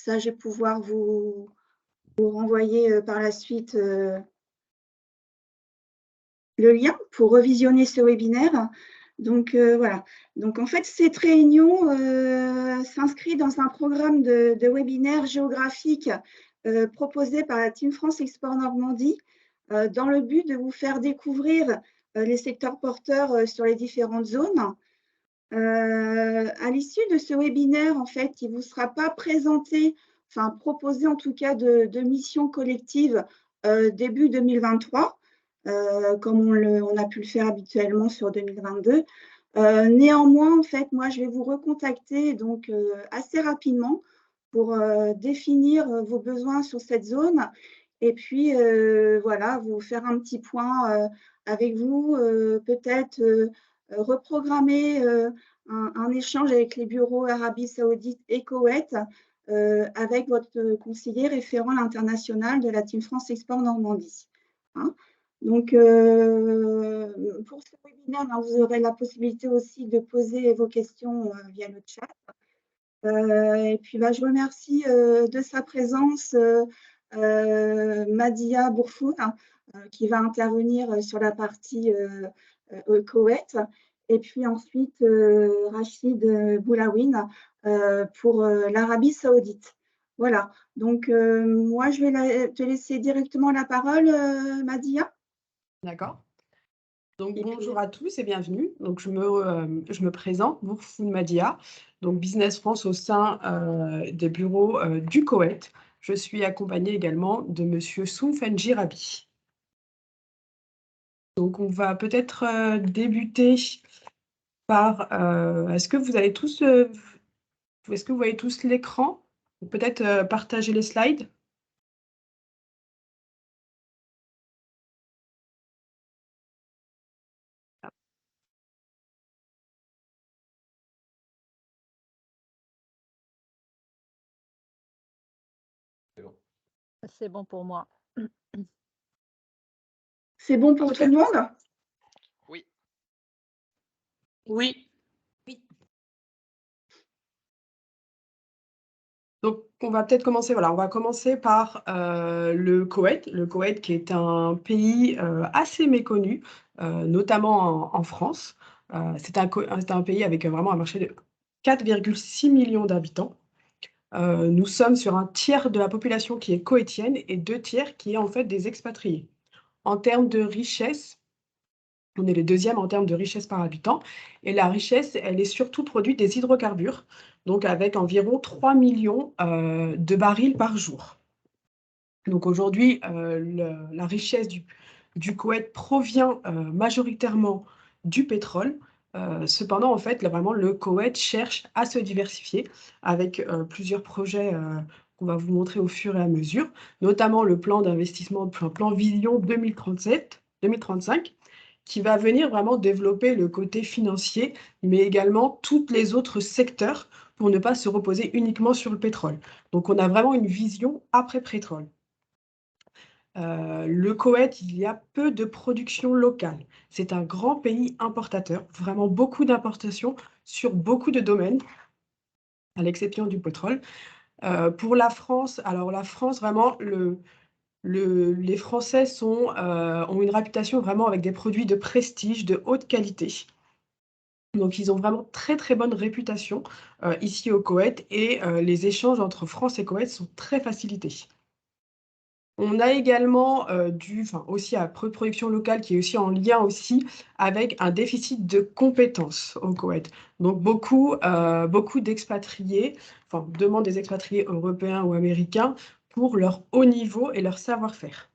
Ça, je vais pouvoir vous renvoyer, par la suite, le lien pour revisionner ce webinaire. Donc, voilà. Donc en fait, cette réunion, s'inscrit dans un programme de webinaire géographique, proposé par la Team France Export Normandie, dans le but de vous faire découvrir, les secteurs porteurs, sur les différentes zones. À l'issue de ce webinaire, en fait, il ne vous sera pas présenté, enfin proposé en tout cas de mission collective, début 2023, comme on a pu le faire habituellement sur 2022. Néanmoins, en fait, moi, je vais vous recontacter donc, assez rapidement pour, définir, vos besoins sur cette zone et puis, voilà, vous faire un petit point, avec vous, peut-être, reprogrammer, un échange avec les bureaux Arabie Saoudite et Koweït, avec votre conseiller référent à l'international de la Team France Export Normandie, hein. Donc, pour ce webinaire, ben, vous aurez la possibilité aussi de poser vos questions, via le chat. Et puis, bah, je remercie, de sa présence, Madia Bourfour, qui va intervenir, sur la partie, Koweït et puis ensuite, Rachid, Boulawine, pour, l'Arabie Saoudite. Voilà, donc moi je vais te laisser directement la parole, Madia D'accord. Donc et puis bonjour à tous et bienvenue. Donc je me présente, Bourfoun Madia, donc Business France au sein, des bureaux, du Koweït. Je suis accompagnée également de monsieur Soumfenji Rabi. Donc on va peut-être, débuter par, est-ce que vous voyez tous l'écran? Peut-être, partager les slides? C'est bon pour moi. c'est bon pour tout OK. le monde? Oui. Oui. Donc, on va peut-être commencer, voilà, on va commencer par, le Koweït. Le Koweït qui est un pays, assez méconnu, notamment en France. C'est un pays avec, vraiment un marché de 4,6 millions d'habitants. Nous sommes sur un tiers de la population qui est koweïtienne et 2 tiers qui est en fait des expatriés. En termes de richesse, on est les 2e en termes de richesse par habitant et la richesse, elle est surtout produite des hydrocarbures, donc avec environ 3 millions de barils par jour. Donc aujourd'hui, la richesse du Koweït provient, majoritairement du pétrole. Cependant, en fait, là, vraiment, le Koweït cherche à se diversifier avec, plusieurs projets, qu'on va vous montrer au fur et à mesure, notamment le plan d'investissement, enfin, plan Vision 2035, qui va venir vraiment développer le côté financier, mais également tous les autres secteurs pour ne pas se reposer uniquement sur le pétrole. Donc on a vraiment une vision après pétrole. Le Koweït, il y a peu de production locale. C'est un grand pays importateur, vraiment beaucoup d'importations sur beaucoup de domaines, à l'exception du pétrole. Pour la France, alors la France vraiment les Français ont une réputation vraiment avec des produits de prestige, de haute qualité. Donc ils ont vraiment très, très bonne réputation, ici au Koweït et les échanges entre France et Koweït sont très facilités. On a également, aussi à production locale qui est aussi en lien aussi avec un déficit de compétences au Koweït. Donc beaucoup d'expatriés, enfin demandent des expatriés européens ou américains pour leur haut niveau et leur savoir-faire.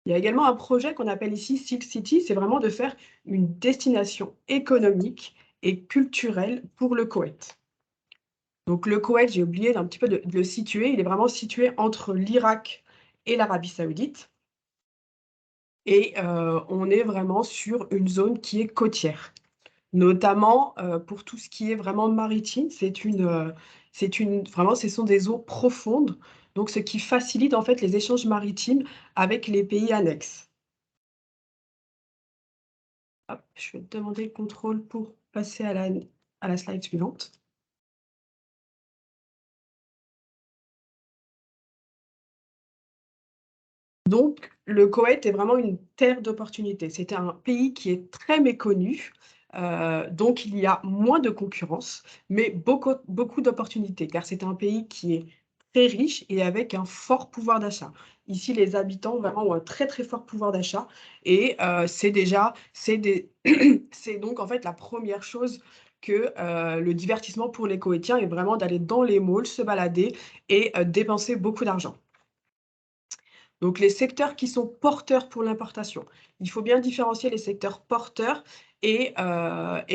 Il y a également un projet qu'on appelle ici Silk City, c'est vraiment de faire une destination économique et culturelle pour le Koweït. Donc le Koweït, j'ai oublié d'un petit peu de le situer, il est vraiment situé entre l'Irak et l'Arabie Saoudite et on est vraiment sur une zone qui est côtière. Notamment, pour tout ce qui est vraiment maritime, vraiment ce sont des eaux profondes, donc ce qui facilite en fait les échanges maritimes avec les pays annexes. Hop, je vais te demander le contrôle pour passer à la slide suivante. Donc, le Koweït est vraiment une terre d'opportunités. C'est un pays qui est très méconnu, donc il y a moins de concurrence, mais beaucoup d'opportunités, car c'est un pays qui est très riche et avec un fort pouvoir d'achat. Ici, les habitants vraiment ont un très, très fort pouvoir d'achat et c'est donc en fait la première chose que le divertissement pour les Koweïtiens est vraiment d'aller dans les malls, se balader et dépenser beaucoup d'argent. Donc, les secteurs qui sont porteurs pour l'importation. Il faut bien différencier les secteurs porteurs et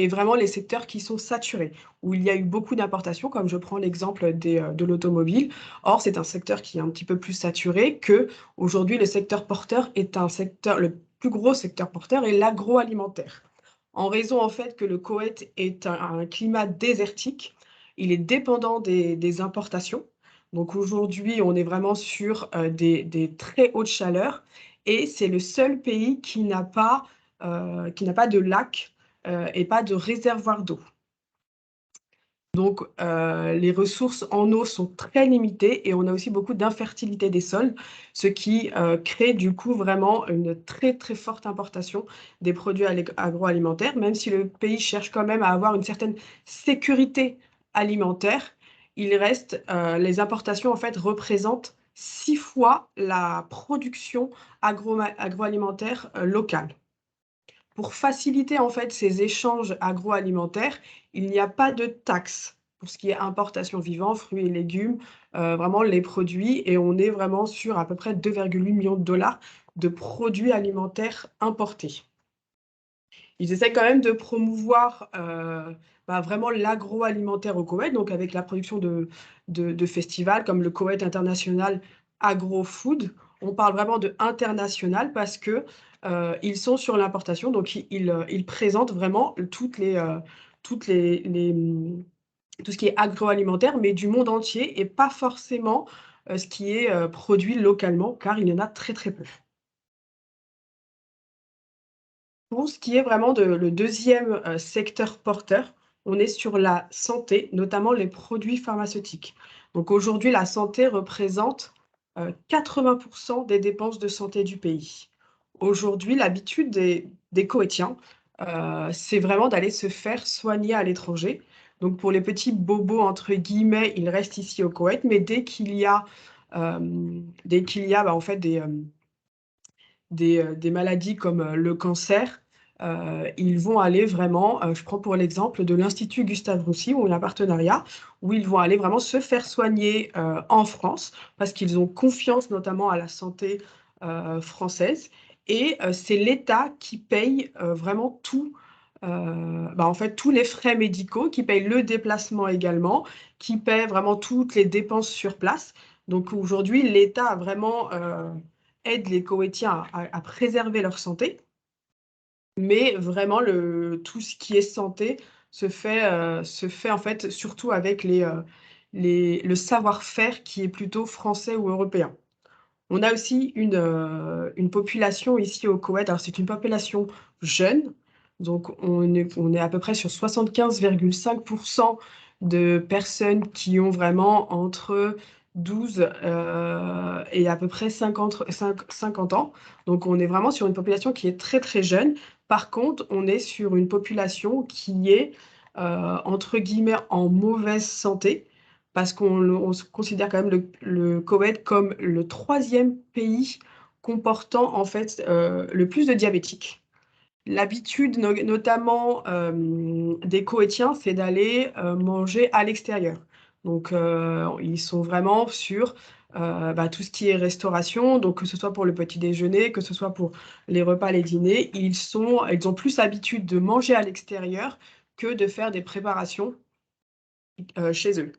vraiment les secteurs qui sont saturés, où il y a eu beaucoup d'importations, comme je prends l'exemple de l'automobile. Or, c'est un secteur qui est un petit peu plus saturé qu'aujourd'hui, le secteur porteur est un secteur, le plus gros secteur porteur est l'agroalimentaire. En raison, en fait, que le Koweït est un climat désertique, il est dépendant des importations. Donc aujourd'hui, on est vraiment sur des très hautes chaleurs et c'est le seul pays qui n'a pas de lac et pas de réservoir d'eau. Donc les ressources en eau sont très limitées et on a aussi beaucoup d'infertilité des sols, ce qui crée du coup vraiment une très très forte importation des produits agroalimentaires, même si le pays cherche quand même à avoir une certaine sécurité alimentaire. Il reste, les importations en fait représentent 6 fois la production agroalimentaire locale. Pour faciliter en fait ces échanges agroalimentaires, il n'y a pas de taxe pour ce qui est importation vivant, fruits et légumes, vraiment les produits et on est vraiment sur à peu près 2,8 millions de dollars de produits alimentaires importés. Ils essaient quand même de promouvoir, vraiment l'agroalimentaire au Koweït, donc avec la production de festivals comme le Koweït International Agro-Food. On parle vraiment de international parce que, ils sont sur l'importation, donc ils présentent vraiment toutes tout ce qui est agroalimentaire, mais du monde entier et pas forcément, ce qui est, produit localement, car il y en a très, très peu. Pour ce qui est vraiment le deuxième secteur porteur, on est sur la santé, notamment les produits pharmaceutiques. Donc aujourd'hui, la santé représente 80% des dépenses de santé du pays. Aujourd'hui, l'habitude des Koweïtiens, c'est vraiment d'aller se faire soigner à l'étranger. Donc pour les petits bobos, entre guillemets, ils restent ici au Koweït, mais dès qu'il y a, en fait des maladies comme le cancer, ils vont aller vraiment, je prends pour l'exemple de l'Institut Gustave Roussy, où il y a un partenariat, où ils vont aller vraiment se faire soigner en France, parce qu'ils ont confiance notamment à la santé française. Et c'est l'État qui paye vraiment tout, en fait, tous les frais médicaux, qui paye le déplacement également, qui paye vraiment toutes les dépenses sur place. Donc aujourd'hui, l'État a vraiment aide les Koweïtiens à préserver leur santé, mais vraiment tout ce qui est santé se fait en fait surtout avec le savoir-faire qui est plutôt français ou européen. On a aussi une population ici au Koweït, alors c'est une population jeune, donc on est à peu près sur 75,5% de personnes qui ont vraiment entre 12 et à peu près 50 ans. Donc on est vraiment sur une population qui est très très jeune. Par contre, on est sur une population qui est entre guillemets en mauvaise santé parce qu'on se considère quand même le Koweït comme le 3e pays comportant en fait le plus de diabétiques. L'habitude notamment des Koweïtiens, c'est d'aller manger à l'extérieur. Donc ils sont vraiment sur tout ce qui est restauration, donc que ce soit pour le petit déjeuner, que ce soit pour les repas, les dîners, ils ont plus l'habitude de manger à l'extérieur que de faire des préparations chez eux.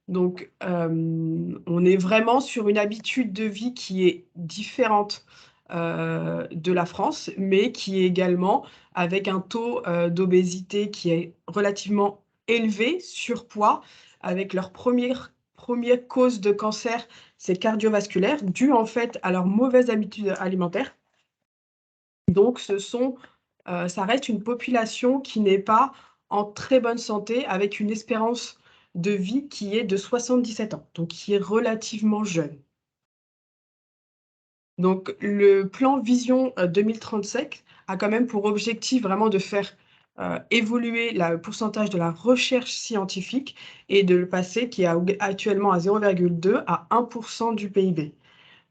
Donc, on est vraiment sur une habitude de vie qui est différente de la France, mais qui est également avec un taux d'obésité qui est relativement élevé, surpoids, avec leur première cause de cancer, c'est cardiovasculaire, dû en fait à leurs mauvaises habitudes alimentaires. Donc, ça reste une population qui n'est pas en très bonne santé, avec une espérance de vie qui est de 77 ans, donc qui est relativement jeune. Donc, le plan Vision 2035 a quand même pour objectif vraiment de faire évoluer le pourcentage de la recherche scientifique et de le passer, qui est actuellement à 0,2 à 1% du PIB.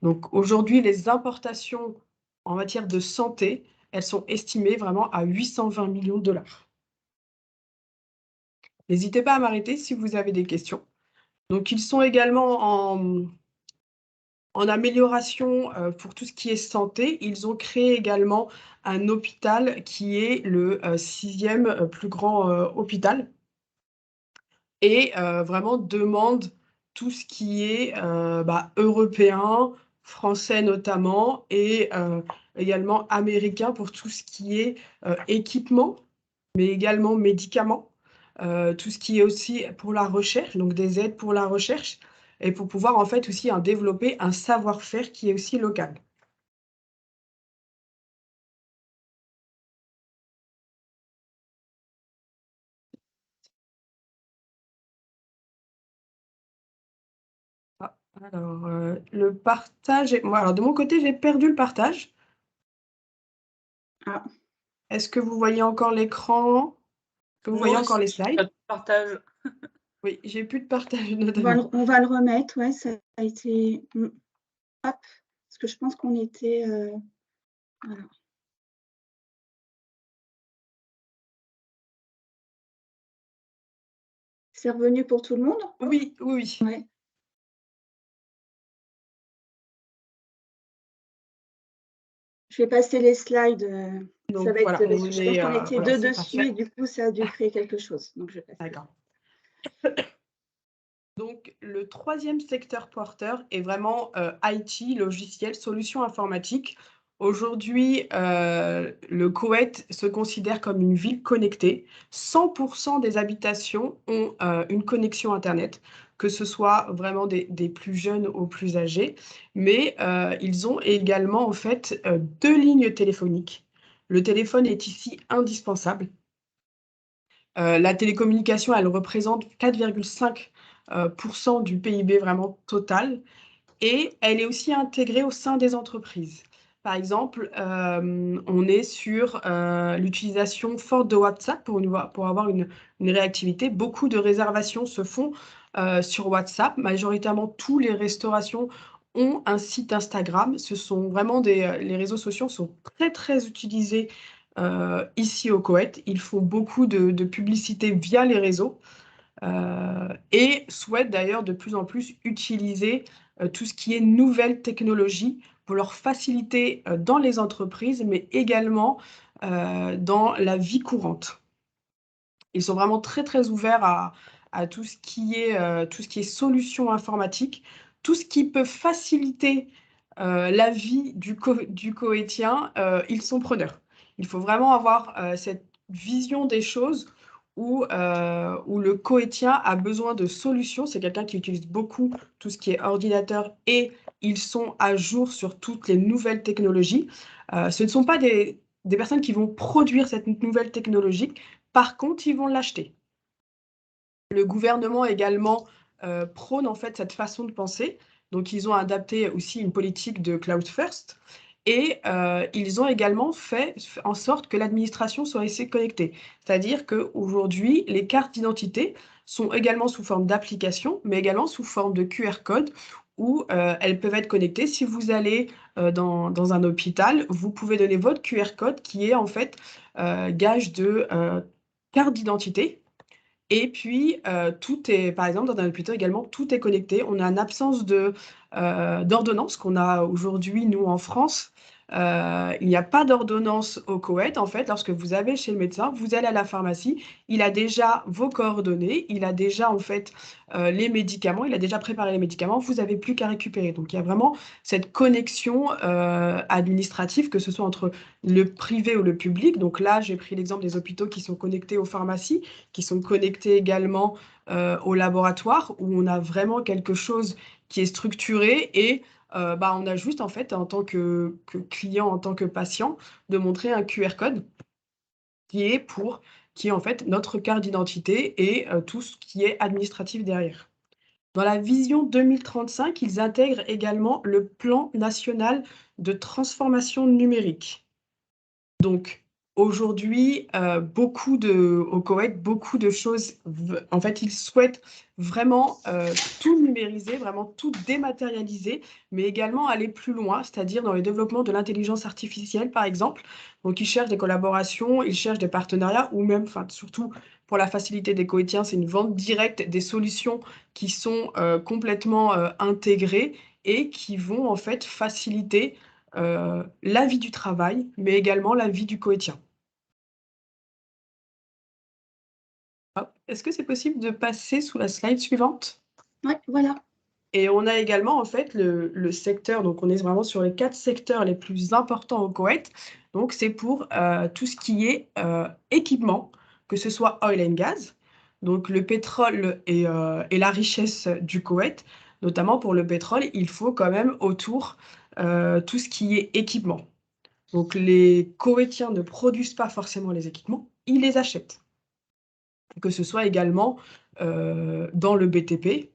Donc, aujourd'hui, les importations en matière de santé, elles sont estimées vraiment à 820 millions de dollars. N'hésitez pas à m'arrêter si vous avez des questions. Donc, ils sont également en amélioration pour tout ce qui est santé. Ils ont créé également un hôpital qui est le 6e plus grand hôpital et vraiment demande tout ce qui est européen, français notamment, et également américain pour tout ce qui est équipement, mais également médicaments, tout ce qui est aussi pour la recherche, donc des aides pour la recherche, et pour pouvoir en fait aussi développer un savoir-faire qui est aussi local. Alors, le partage, alors de mon côté, j'ai perdu le partage. Ah. Est-ce que vous voyez encore l'écran? Est-ce que vous voyez encore les slides? Partage. Oui, j'ai plus de partage notamment. On va le remettre, ouais, ça a été. Hop, parce que je pense qu'on était. Voilà. C'est revenu pour tout le monde? Oui, oui. Ouais. Je vais passer les slides. Donc, ça va voilà, être. Je pense qu'on était voilà, deux c'est dessus parfait. et du coup, ça a dû créer quelque chose. Donc, je passe. D'accord. Donc, le 3e secteur porteur est vraiment IT, logiciel, solutions informatiques. Aujourd'hui, le Koweït se considère comme une ville connectée. 100% des habitations ont une connexion Internet, que ce soit vraiment des plus jeunes aux plus âgés. Mais ils ont également en fait 2 lignes téléphoniques. Le téléphone est ici indispensable. La télécommunication, elle représente 4,5% du PIB vraiment total, et elle est aussi intégrée au sein des entreprises. Par exemple, on est sur l'utilisation forte de WhatsApp pour avoir une réactivité. Beaucoup de réservations se font sur WhatsApp. Majoritairement, tous les restaurations ont un site Instagram. Ce sont vraiment les réseaux sociaux sont très, très utilisés ici au Koweït. Ils font beaucoup de publicité via les réseaux et souhaitent d'ailleurs de plus en plus utiliser tout ce qui est nouvelles technologies pour leur faciliter dans les entreprises, mais également dans la vie courante. Ils sont vraiment très, très ouverts à tout ce qui est solutions informatiques, tout ce qui peut faciliter la vie du Koweïtien, ils sont preneurs. Il faut vraiment avoir cette vision des choses où le Koweïtien a besoin de solutions. C'est quelqu'un qui utilise beaucoup tout ce qui est ordinateur et ils sont à jour sur toutes les nouvelles technologies. Ce ne sont pas des personnes qui vont produire cette nouvelle technologie. Par contre, ils vont l'acheter. Le gouvernement également prône en fait cette façon de penser. Donc, ils ont adapté aussi une politique de Cloud First et ils ont également fait en sorte que l'administration soit assez connectée. C'est-à-dire qu'aujourd'hui, les cartes d'identité sont également sous forme d'application, mais également sous forme de QR code où elles peuvent être connectées. Si vous allez dans un hôpital, vous pouvez donner votre QR code qui est en fait gage de carte d'identité. Et puis, tout est, par exemple, dans un hôpital également, tout est connecté. On a une absence d'ordonnance qu'on a aujourd'hui, nous, en France. Il n'y a pas d'ordonnance au Koweït. En fait, lorsque vous allez chez le médecin, vous allez à la pharmacie, il a déjà vos coordonnées, il a déjà, en fait, les médicaments, il a déjà préparé les médicaments, vous n'avez plus qu'à récupérer. Donc, il y a vraiment cette connexion administrative, que ce soit entre le privé ou le public. Donc là, j'ai pris l'exemple des hôpitaux qui sont connectés aux pharmacies, qui sont connectés également au laboratoire, où on a vraiment quelque chose qui est structuré et on a juste en fait en tant que client, en tant que patient, de montrer un QR code qui est en fait notre carte d'identité et tout ce qui est administratif derrière. Dans la vision 2035, ils intègrent également le plan national de transformation numérique. Donc, aujourd'hui, au Koweït, beaucoup de choses, en fait, ils souhaitent vraiment tout numériser, vraiment tout dématérialiser, mais également aller plus loin, c'est-à-dire dans le développement de l'intelligence artificielle, par exemple. Donc, ils cherchent des collaborations, ils cherchent des partenariats, ou même, enfin, surtout pour la facilité des Koweïtiens, c'est une vente directe des solutions qui sont complètement intégrées et qui vont, en fait, faciliter la vie du travail, mais également la vie du Koweïtien. Hop, est-ce que c'est possible de passer sous la slide suivante? Ouais, voilà. Et on a également en fait le secteur, donc on est vraiment sur les 4 secteurs les plus importants au Koweït. Donc c'est pour tout ce qui est équipement, que ce soit oil and gas, donc le pétrole et la richesse du Koweït. Notamment pour le pétrole, il faut quand même autour tout ce qui est équipement. Donc les Koweïtiens ne produisent pas forcément les équipements, ils les achètent. Que ce soit également dans le BTP,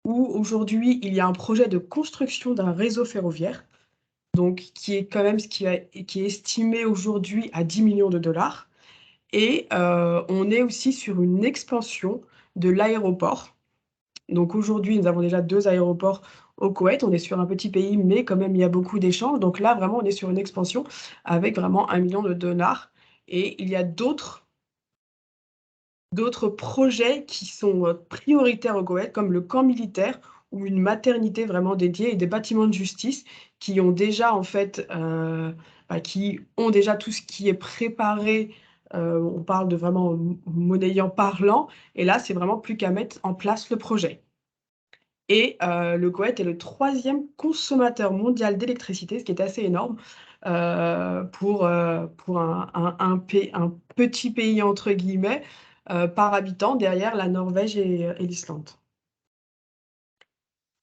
où aujourd'hui il y a un projet de construction d'un réseau ferroviaire, donc qui est quand même qui est estimé aujourd'hui à 10 millions de dollars. Et on est aussi sur une expansion de l'aéroport. Donc aujourd'hui, nous avons déjà 2 aéroports au Koweït. On est sur un petit pays, mais quand même, il y a beaucoup d'échanges. Donc là, vraiment, on est sur une expansion avec vraiment 1 million de dollars. Et il y a d'autres projets qui sont prioritaires au Koweït, comme le camp militaire ou une maternité vraiment dédiée et des bâtiments de justice qui ont déjà, en fait, qui ont déjà tout ce qui est préparé. On parle de vraiment monnayant parlant. Et là, c'est vraiment plus qu'à mettre en place le projet. Et le Koweït est le 3e consommateur mondial d'électricité, ce qui est assez énorme pour un petit pays, entre guillemets, par habitant, derrière la Norvège et l'Islande.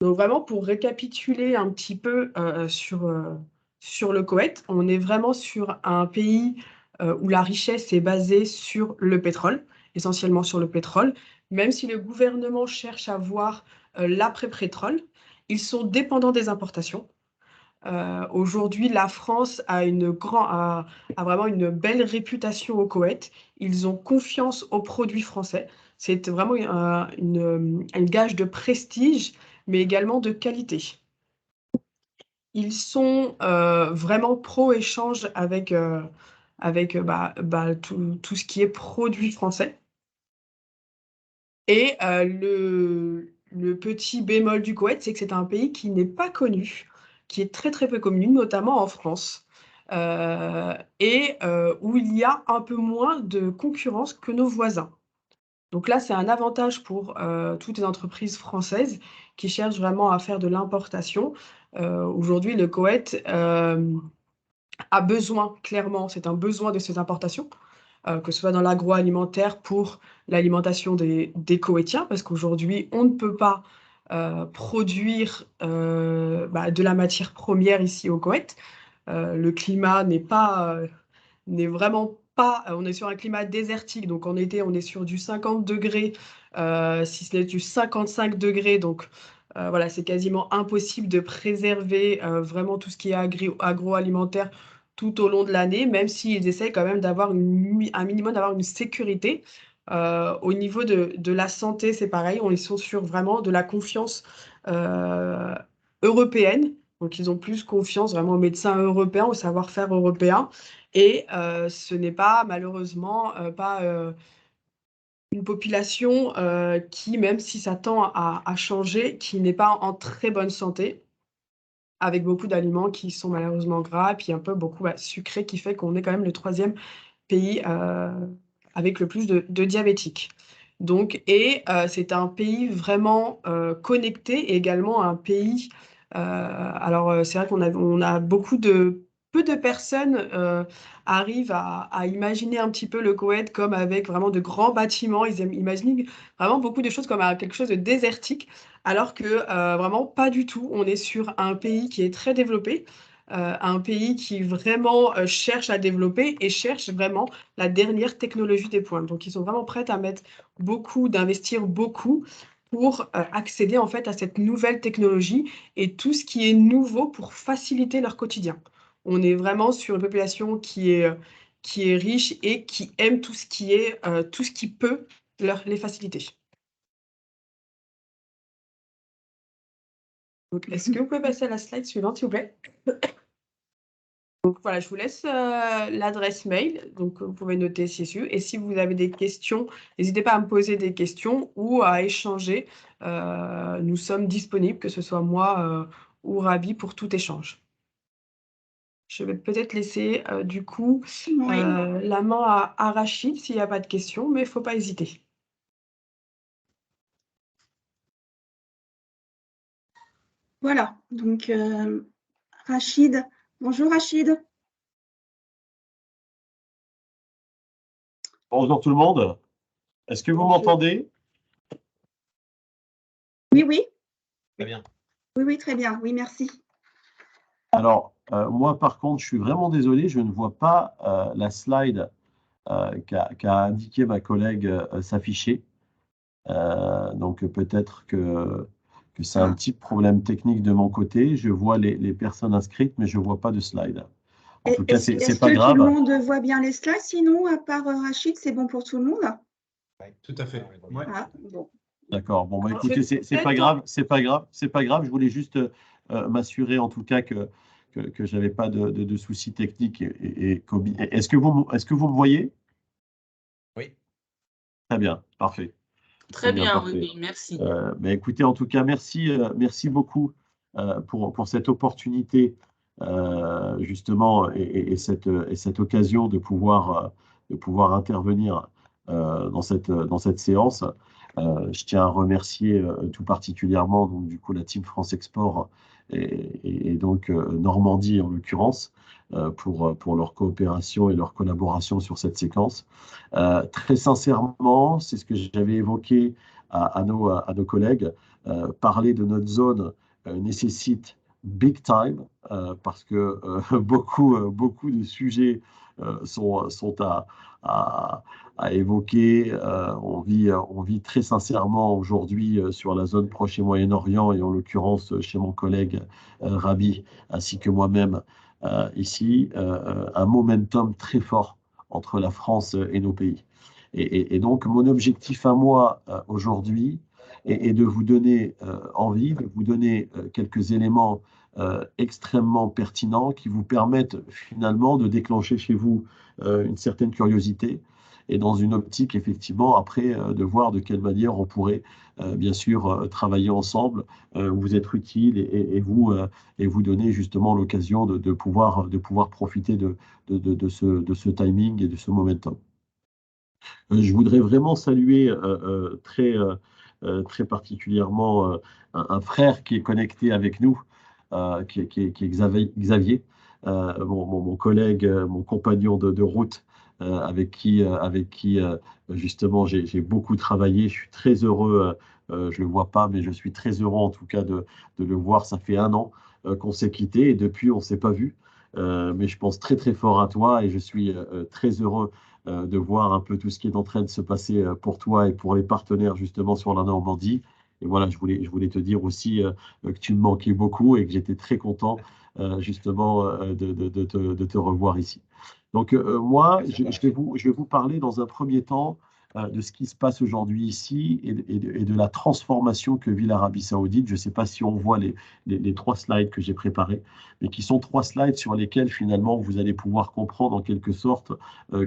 Donc vraiment, pour récapituler un petit peu sur le Koweït, on est vraiment sur un pays où la richesse est basée sur le pétrole, essentiellement sur le pétrole, même si le gouvernement cherche à voir l'après-pétrole. Ils sont dépendants des importations. Aujourd'hui, la France a vraiment une belle réputation au Koweït. Ils ont confiance aux produits français. C'est vraiment un gage de prestige, mais également de qualité. Ils sont vraiment pro-échange avec tout ce qui est produit français. Et le petit bémol du Koweït, c'est que c'est un pays qui n'est pas connu, qui est très très peu connu, notamment en France, et où il y a un peu moins de concurrence que nos voisins. Donc là, c'est un avantage pour toutes les entreprises françaises qui cherchent vraiment à faire de l'importation. Aujourd'hui, le Koweït a besoin, clairement, c'est un besoin de ces importations. Que ce soit dans l'agroalimentaire pour l'alimentation des Koweïtiens, parce qu'aujourd'hui, on ne peut pas produire de la matière première ici au Koweït. Le climat n'est vraiment pas... on est sur un climat désertique, donc en été, on est sur du 50 degrés, si ce n'est du 55 degrés, donc voilà, c'est quasiment impossible de préserver vraiment tout ce qui est agroalimentaire tout au long de l'année, même s'ils essayent quand même d'avoir un minimum, d'avoir une sécurité. Au niveau de la santé, c'est pareil, ils sont sur vraiment de la confiance européenne. Donc, ils ont plus confiance vraiment aux médecins européens, au savoir-faire européen. Et ce n'est pas, malheureusement, pas une population qui, même si ça tend à changer, qui n'est pas en très bonne santé, avec beaucoup d'aliments qui sont malheureusement gras, puis un peu beaucoup sucrés, qui fait qu'on est quand même le 3e pays avec le plus de diabétiques. Donc, c'est un pays vraiment connecté, et également un pays... alors, c'est vrai qu'on a peu de personnes arrivent à imaginer un petit peu le Koweït comme avec vraiment de grands bâtiments. Ils imaginent vraiment beaucoup de choses comme quelque chose de désertique, alors que vraiment pas du tout. On est sur un pays qui est très développé, un pays qui vraiment cherche à développer et cherche vraiment la dernière technologie des pointes. Donc, ils sont vraiment prêts à d'investir beaucoup pour accéder en fait à cette nouvelle technologie et tout ce qui est nouveau pour faciliter leur quotidien. On est vraiment sur une population qui est riche et qui aime tout ce qui peut les faciliter. Donc, est-ce que vous pouvez passer à la slide suivante, s'il vous plaît? Donc voilà, je vous laisse l'adresse mail, donc vous pouvez noter ci-dessus. Et si vous avez des questions, n'hésitez pas à me poser des questions ou à échanger. Nous sommes disponibles, que ce soit moi ou Rabi, pour tout échange. Je vais peut-être laisser du coup la main à Rachid s'il n'y a pas de questions, mais il ne faut pas hésiter. Voilà, donc Rachid. Bonjour Rachid. Bonjour tout le monde. Est-ce que vous m'entendez? Oui, oui. Très bien. Oui, très bien. Oui, merci. Alors, moi par contre, je suis vraiment désolé, je ne vois pas la slide qu'a indiqué ma collègue s'afficher. Donc peut-être que c'est un petit problème technique de mon côté. Je vois les personnes inscrites, mais je ne vois pas de slide. En tout cas, c'est pas grave. Est-ce que tout le monde voit bien les slides? Sinon, à part Rachid, c'est bon pour tout le monde? Oui, tout à fait. Ouais. Ah, bon. D'accord. Bon, bah, écoutez, c'est pas grave, c'est pas grave, c'est pas grave. Je voulais juste m'assurer en tout cas que je n'avais pas de soucis techniques. Est-ce que vous me voyez? Oui. Très bien, parfait. Très bien, parfait. oui, merci. Mais écoutez, en tout cas, merci beaucoup pour cette opportunité, justement, et cette occasion de pouvoir intervenir dans cette séance. Je tiens à remercier tout particulièrement donc, du coup, la Team France Export et donc Normandie en l'occurrence pour leur coopération et leur collaboration sur cette séquence. Très sincèrement, c'est ce que j'avais évoqué à nos collègues. Parler de notre zone nécessite big time parce que beaucoup de sujets sont à évoquer. On vit très sincèrement aujourd'hui sur la zone Proche et Moyen-Orient et en l'occurrence chez mon collègue Rabi ainsi que moi-même ici, un momentum très fort entre la France et nos pays. Et donc, mon objectif à moi aujourd'hui est de vous donner envie, de vous donner quelques éléments extrêmement pertinents qui vous permettent finalement de déclencher chez vous une certaine curiosité et dans une optique, effectivement, après, de voir de quelle manière on pourrait, bien sûr, travailler ensemble, vous être utile et vous donner justement l'occasion de pouvoir profiter de ce timing et de ce momentum. Je voudrais vraiment saluer très particulièrement un frère qui est connecté avec nous, qui est Xavier, mon collègue, mon compagnon de route, avec qui justement j'ai beaucoup travaillé. Je suis très heureux, je ne le vois pas, mais je suis très heureux en tout cas de le voir. Ça fait 1 an qu'on s'est quitté et depuis on ne s'est pas vu. Mais je pense très très fort à toi et je suis très heureux de voir un peu tout ce qui est en train de se passer pour toi et pour les partenaires justement sur la Normandie. Et voilà, je voulais te dire aussi que tu me manquais beaucoup et que j'étais très content justement de te revoir ici. Donc moi, je vais vous parler dans un premier temps de ce qui se passe aujourd'hui ici et de la transformation que vit l'Arabie Saoudite. Je ne sais pas si on voit les 3 slides que j'ai préparés, mais qui sont 3 slides sur lesquels finalement vous allez pouvoir comprendre en quelque sorte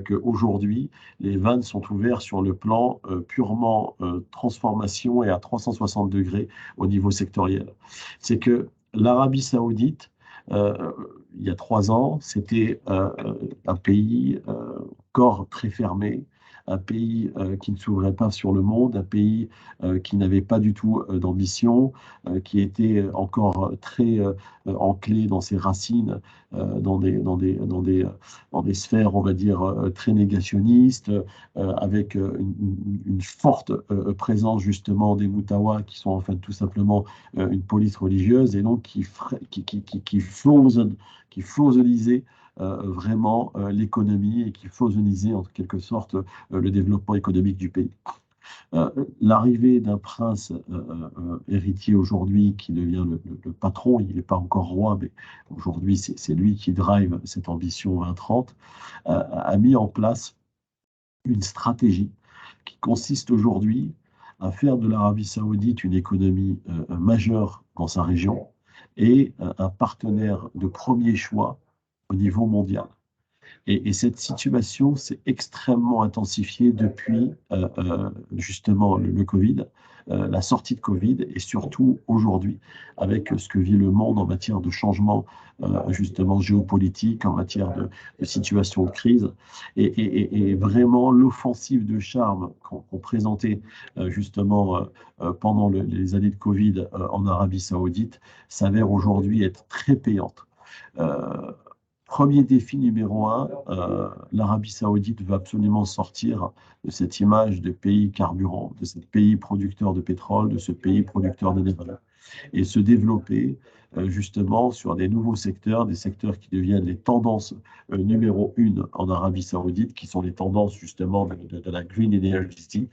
qu'aujourd'hui, les vannes sont ouverts sur le plan purement transformation et à 360 degrés au niveau sectoriel. C'est que l'Arabie Saoudite, il y a 3 ans, c'était un pays encore très fermé, un pays qui ne s'ouvrait pas sur le monde, un pays qui n'avait pas du tout d'ambition, qui était encore très ancré dans ses racines, dans des sphères, on va dire, très négationnistes, avec une forte présence justement des Moutawas, qui sont en fait tout simplement une police religieuse, et donc qui floisonnisait vraiment l'économie et qui floisonnisait en quelque sorte le développement économique du pays. L'arrivée d'un prince héritier aujourd'hui qui devient le patron, il n'est pas encore roi, mais aujourd'hui c'est lui qui drive cette ambition 2030, a mis en place une stratégie qui consiste aujourd'hui à faire de l'Arabie saoudite une économie majeure dans sa région et un partenaire de premier choix au niveau mondial. Et cette situation s'est extrêmement intensifiée depuis justement le Covid, la sortie de Covid, et surtout aujourd'hui avec ce que vit le monde en matière de changement justement géopolitique, en matière de situation de crise. Et vraiment l'offensive de charme qu'on présentait justement pendant les années de Covid en Arabie saoudite s'avère aujourd'hui être très payante. Premier défi numéro un, l'Arabie saoudite veut absolument sortir de cette image de pays carburant, de ce pays producteur de pétrole, de ce pays producteur d'énergie, et se développer justement sur des nouveaux secteurs, des secteurs qui deviennent les tendances numéro une en Arabie saoudite, qui sont les tendances justement de la green energy,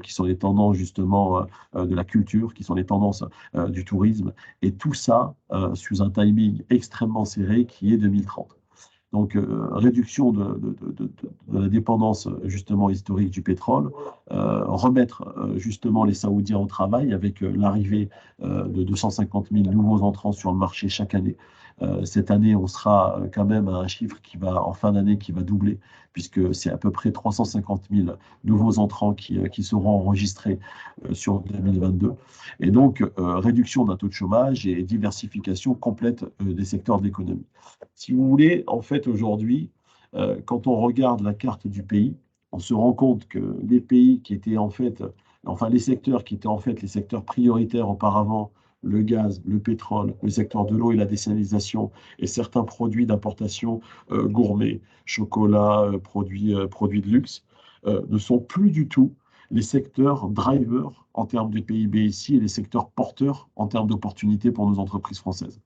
qui sont les tendances justement de la culture, qui sont les tendances du tourisme, et tout ça sous un timing extrêmement serré qui est 2030. Donc, réduction de la dépendance justement historique du pétrole, remettre justement les Saoudiens au travail avec l'arrivée de 250 000 nouveaux entrants sur le marché chaque année. Cette année, on sera quand même à un chiffre qui va, en fin d'année, qui va doubler, puisque c'est à peu près 350 000 nouveaux entrants qui seront enregistrés sur 2022. Et donc, réduction d'un taux de chômage et diversification complète des secteurs de l'économie. Si vous voulez, en fait, aujourd'hui, quand on regarde la carte du pays, on se rend compte que les pays qui étaient en fait, enfin les secteurs qui étaient en fait les secteurs prioritaires auparavant, le gaz, le pétrole, le secteur de l'eau et la désalinisation et certains produits d'importation gourmets, chocolat, produits de luxe, ne sont plus du tout les secteurs drivers en termes de PIB ici et les secteurs porteurs en termes d'opportunités pour nos entreprises françaises.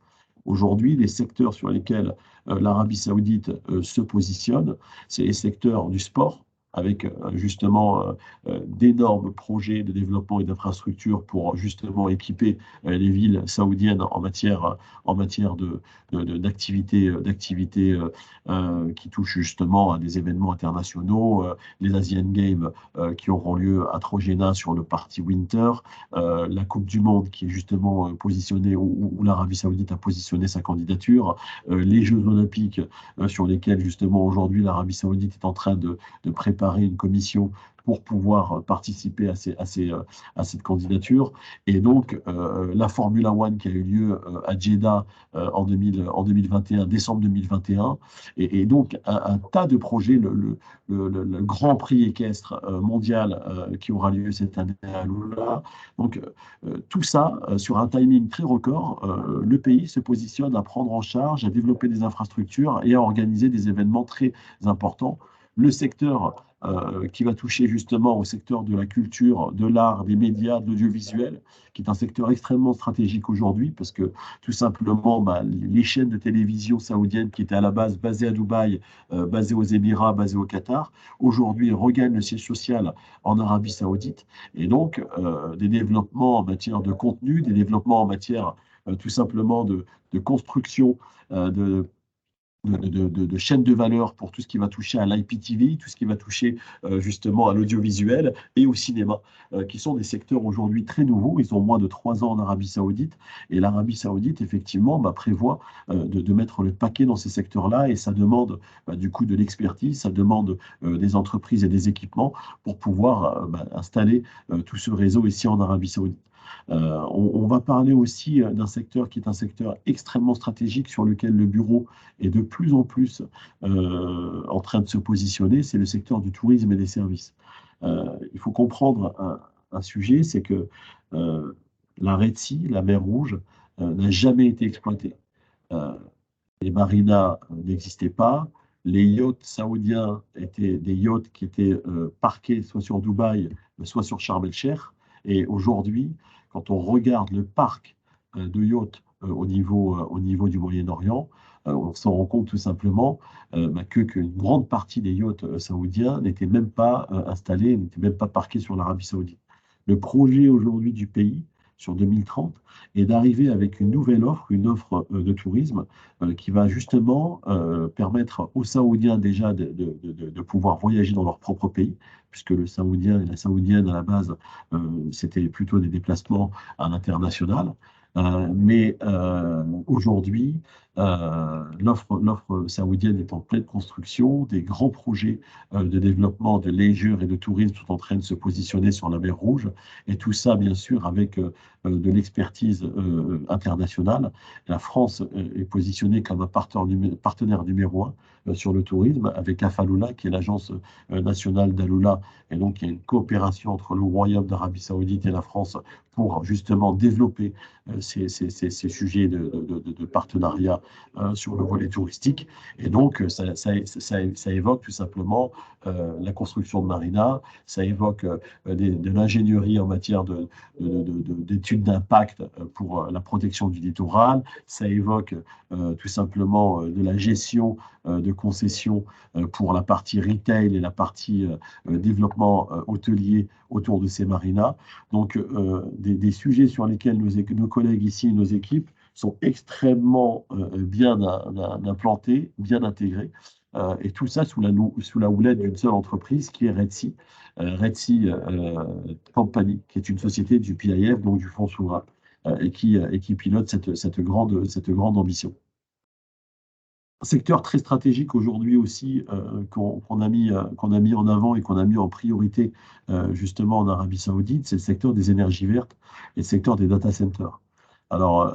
Aujourd'hui, les secteurs sur lesquels l'Arabie saoudite se positionne, c'est les secteurs du sport, avec justement d'énormes projets de développement et d'infrastructures pour justement équiper les villes saoudiennes en matière d'activités qui touchent justement à des événements internationaux, les Asian Games qui auront lieu à Trojena sur le parti Winter, la Coupe du Monde qui est justement positionnée, où l'Arabie saoudite a positionné sa candidature, les Jeux olympiques sur lesquels justement aujourd'hui l'Arabie saoudite est en train de préparer une commission pour pouvoir participer à cette candidature. Et donc, la Formule 1 qui a eu lieu à Jeddah en 2021, décembre 2021, et donc un tas de projets, le Grand Prix équestre mondial qui aura lieu cette année à Lula. Donc, tout ça, sur un timing très record, le pays se positionne à prendre en charge, à développer des infrastructures et à organiser des événements très importants. Le secteur qui va toucher justement au secteur de la culture, de l'art, des médias, de l'audiovisuel, qui est un secteur extrêmement stratégique aujourd'hui, parce que tout simplement, les chaînes de télévision saoudiennes qui étaient à la base basées à Dubaï, basées aux Émirats, basées au Qatar, aujourd'hui regagnent le siège social en Arabie saoudite. Et donc, des développements en matière de contenu, des développements en matière tout simplement de construction de chaînes de valeur pour tout ce qui va toucher à l'IPTV, tout ce qui va toucher justement à l'audiovisuel et au cinéma, qui sont des secteurs aujourd'hui très nouveaux. Ils ont moins de 3 ans en Arabie saoudite. Et l'Arabie saoudite, effectivement, prévoit de mettre le paquet dans ces secteurs-là. Et ça demande du coup de l'expertise, ça demande des entreprises et des équipements pour pouvoir installer tout ce réseau ici en Arabie saoudite. On va parler aussi d'un secteur qui est un secteur extrêmement stratégique sur lequel le bureau est de plus en plus en train de se positionner, c'est le secteur du tourisme et des services. Il faut comprendre un sujet, c'est que la Red Sea, la mer Rouge, n'a jamais été exploitée. Les marinas n'existaient pas. Les yachts saoudiens étaient des yachts qui étaient parqués soit sur Dubaï, soit sur Sharm el-Sheikh. Et aujourd'hui, quand on regarde le parc de yachts au niveau du Moyen-Orient. On s'en rend compte tout simplement qu'une grande partie des yachts saoudiens n'étaient même pas installés, n'étaient même pas parqués sur l'Arabie saoudite. Le projet aujourd'hui du pays, sur 2030, est d'arriver avec une nouvelle offre, une offre de tourisme qui va justement permettre aux Saoudiens déjà de pouvoir voyager dans leur propre pays, puisque le Saoudien et la Saoudienne, à la base, c'était plutôt des déplacements à l'international. Mais aujourd'hui, l'offre saoudienne est en pleine construction. Des grands projets de développement de leisure et de tourisme sont en train de se positionner sur la mer Rouge. Et tout ça, bien sûr, avec de l'expertise internationale. La France est positionnée comme un partenaire numéro un sur le tourisme, avec Afaloula, qui est l'agence nationale d'Aloula. Et donc, il y a une coopération entre le Royaume d'Arabie Saoudite et la France pour justement développer ces sujets de partenariat sur le volet touristique. Et donc, ça évoque tout simplement la construction de marina, ça évoque de l'ingénierie en matière d'études d'impact pour la protection du littoral, ça évoque tout simplement de la gestion de concessions pour la partie retail et la partie développement hôtelier autour de ces marinas. Donc, des sujets sur lesquels nos collègues ici, nos équipes, sont extrêmement bien implantés, bien intégrés. Et tout ça sous la houlette d'une seule entreprise qui est Red Sea. Red Sea Company, qui est une société du PIF, donc du Fonds souverain, et qui pilote cette grande ambition. Un secteur très stratégique aujourd'hui aussi qu'on a mis en avant et qu'on a mis en priorité justement en Arabie Saoudite, c'est le secteur des énergies vertes et le secteur des data centers. Alors,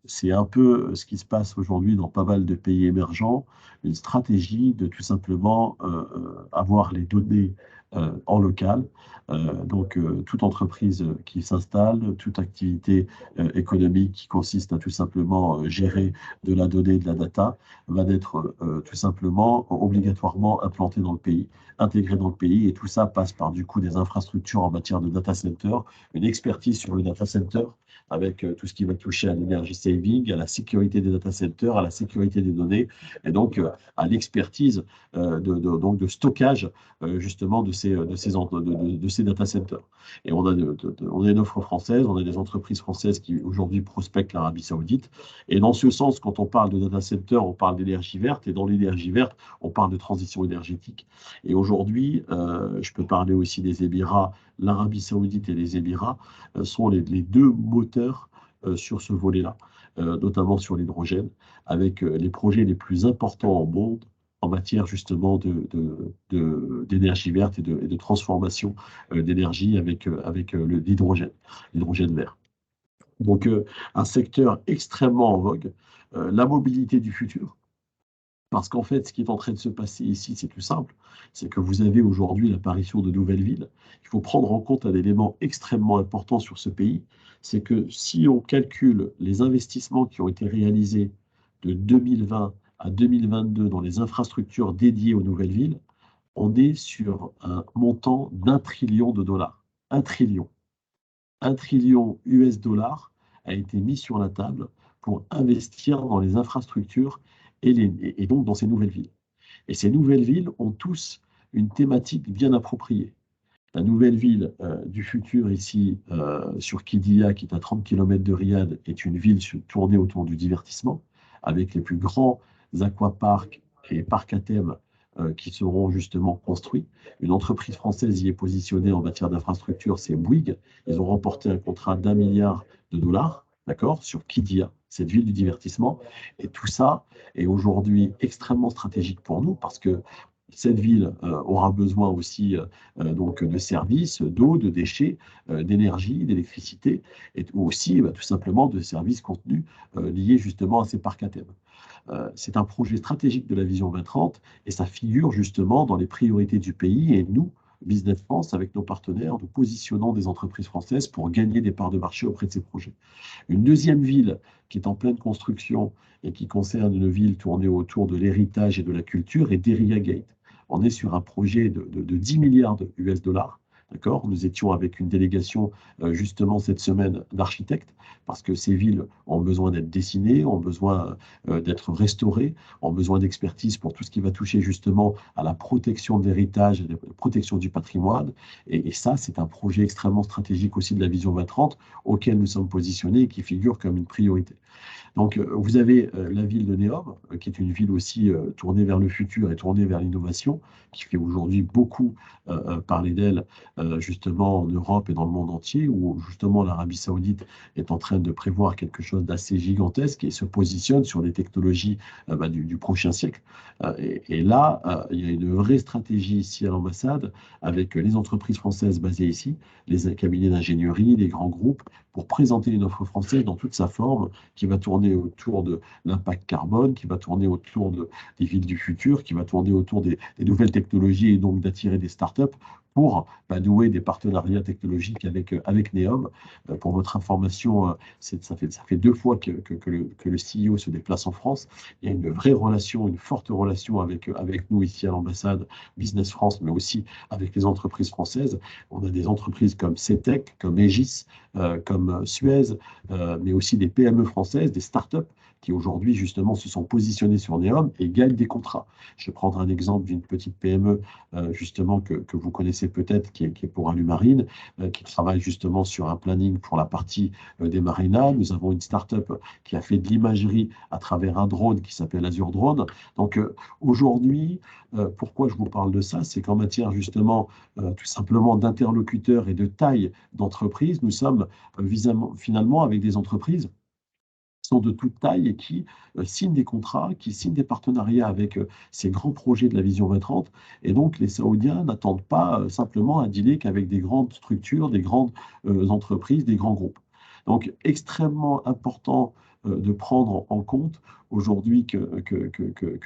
c'est un peu ce qui se passe aujourd'hui dans pas mal de pays émergents, une stratégie de tout simplement avoir les données en local. Donc, toute entreprise qui s'installe, toute activité économique qui consiste à tout simplement gérer de la donnée, de la data, va être tout simplement obligatoirement implantée dans le pays, intégrée dans le pays. Et tout ça passe par du coup des infrastructures en matière de data center, une expertise sur le data center, avec tout ce qui va toucher à l'énergie saving, à la sécurité des data centers, à la sécurité des données, et donc à l'expertise de stockage justement de ces data centers. Et on a une offre française, on a des entreprises françaises qui aujourd'hui prospectent l'Arabie Saoudite. Et dans ce sens, quand on parle de data center, on parle d'énergie verte, et dans l'énergie verte, on parle de transition énergétique. Et aujourd'hui, je peux parler aussi des Émirats. L'Arabie Saoudite et les Émirats sont les deux moteurs sur ce volet-là, notamment sur l'hydrogène, avec les projets les plus importants au monde en matière justement d'énergie verte et de transformation d'énergie avec l'hydrogène vert. Donc, un secteur extrêmement en vogue, la mobilité du futur. Parce qu'en fait, ce qui est en train de se passer ici, c'est tout simple. C'est que vous avez aujourd'hui l'apparition de nouvelles villes. Il faut prendre en compte un élément extrêmement important sur ce pays. C'est que si on calcule les investissements qui ont été réalisés de 2020 à 2022 dans les infrastructures dédiées aux nouvelles villes, on est sur un montant d'1 trillion de dollars. 1 trillion. 1 trillion US dollars a été mis sur la table pour investir dans les infrastructures et donc dans ces nouvelles villes. Et ces nouvelles villes ont tous une thématique bien appropriée. La nouvelle ville du futur ici, sur Qiddiya, qui est à 30 km de Riyad, est une ville tournée autour du divertissement, avec les plus grands aquaparks et parcs à thème qui seront justement construits. Une entreprise française y est positionnée en matière d'infrastructure, c'est Bouygues. Ils ont remporté un contrat d'1 milliard de dollars, d'accord, sur Qiddiya, cette ville du divertissement. Et tout ça est aujourd'hui extrêmement stratégique pour nous parce que cette ville aura besoin aussi donc de services, d'eau, de déchets, d'énergie, d'électricité, et aussi tout simplement de services contenus liés justement à ces parcs à thème. C'est un projet stratégique de la Vision 2030 et ça figure justement dans les priorités du pays. Et nous, Business France, avec nos partenaires, nous positionnons des entreprises françaises pour gagner des parts de marché auprès de ces projets. Une deuxième ville qui est en pleine construction et qui concerne une ville tournée autour de l'héritage et de la culture est Diriyah Gate. On est sur un projet de 10 milliards de US dollars, D'accord? Nous étions avec une délégation justement cette semaine d'architectes, parce que ces villes ont besoin d'être dessinées, ont besoin d'être restaurées, ont besoin d'expertise pour tout ce qui va toucher justement à la protection de l'héritage et la protection du patrimoine. Et ça, c'est un projet extrêmement stratégique aussi de la Vision 2030 auquel nous sommes positionnés et qui figure comme une priorité. Donc, vous avez la ville de Neom, qui est une ville aussi tournée vers le futur et tournée vers l'innovation, qui fait aujourd'hui beaucoup parler d'elle, justement en Europe et dans le monde entier, où justement l'Arabie Saoudite est en train de prévoir quelque chose d'assez gigantesque et se positionne sur des technologies du prochain siècle. Et là, il y a une vraie stratégie ici à l'ambassade avec les entreprises françaises basées ici, les cabinets d'ingénierie, les grands groupes, pour présenter une offre française dans toute sa forme, qui va tourner autour de l'impact carbone, qui va tourner autour des villes du futur, qui va tourner autour des nouvelles technologies et donc d'attirer des startups pour nouer des partenariats technologiques avec Neom. Pour votre information, ça fait 2 fois que le CEO se déplace en France. Il y a une vraie relation, une forte relation avec nous ici à l'ambassade Business France, mais aussi avec les entreprises françaises. On a des entreprises comme CETEC, comme Aegis, comme Suez, mais aussi des PME françaises, des startups qui aujourd'hui justement se sont positionnées sur Neom et gagnent des contrats. Je vais prendre un exemple d'une petite PME justement que vous connaissez peut-être, qui est pour Alumarine, qui travaille justement sur un planning pour la partie des marinas. Nous avons une startup qui a fait de l'imagerie à travers un drone qui s'appelle Azure Drone. Donc aujourd'hui, pourquoi je vous parle de ça? C'est qu'en matière justement tout simplement d'interlocuteurs et de taille d'entreprise, nous sommes finalement avec des entreprises qui sont de toute taille et qui signent des contrats, qui signent des partenariats avec ces grands projets de la Vision 2030. Et donc, les Saoudiens n'attendent pas simplement un dealer qu'avec des grandes structures, des grandes entreprises, des grands groupes. Donc, extrêmement important de prendre en compte aujourd'hui que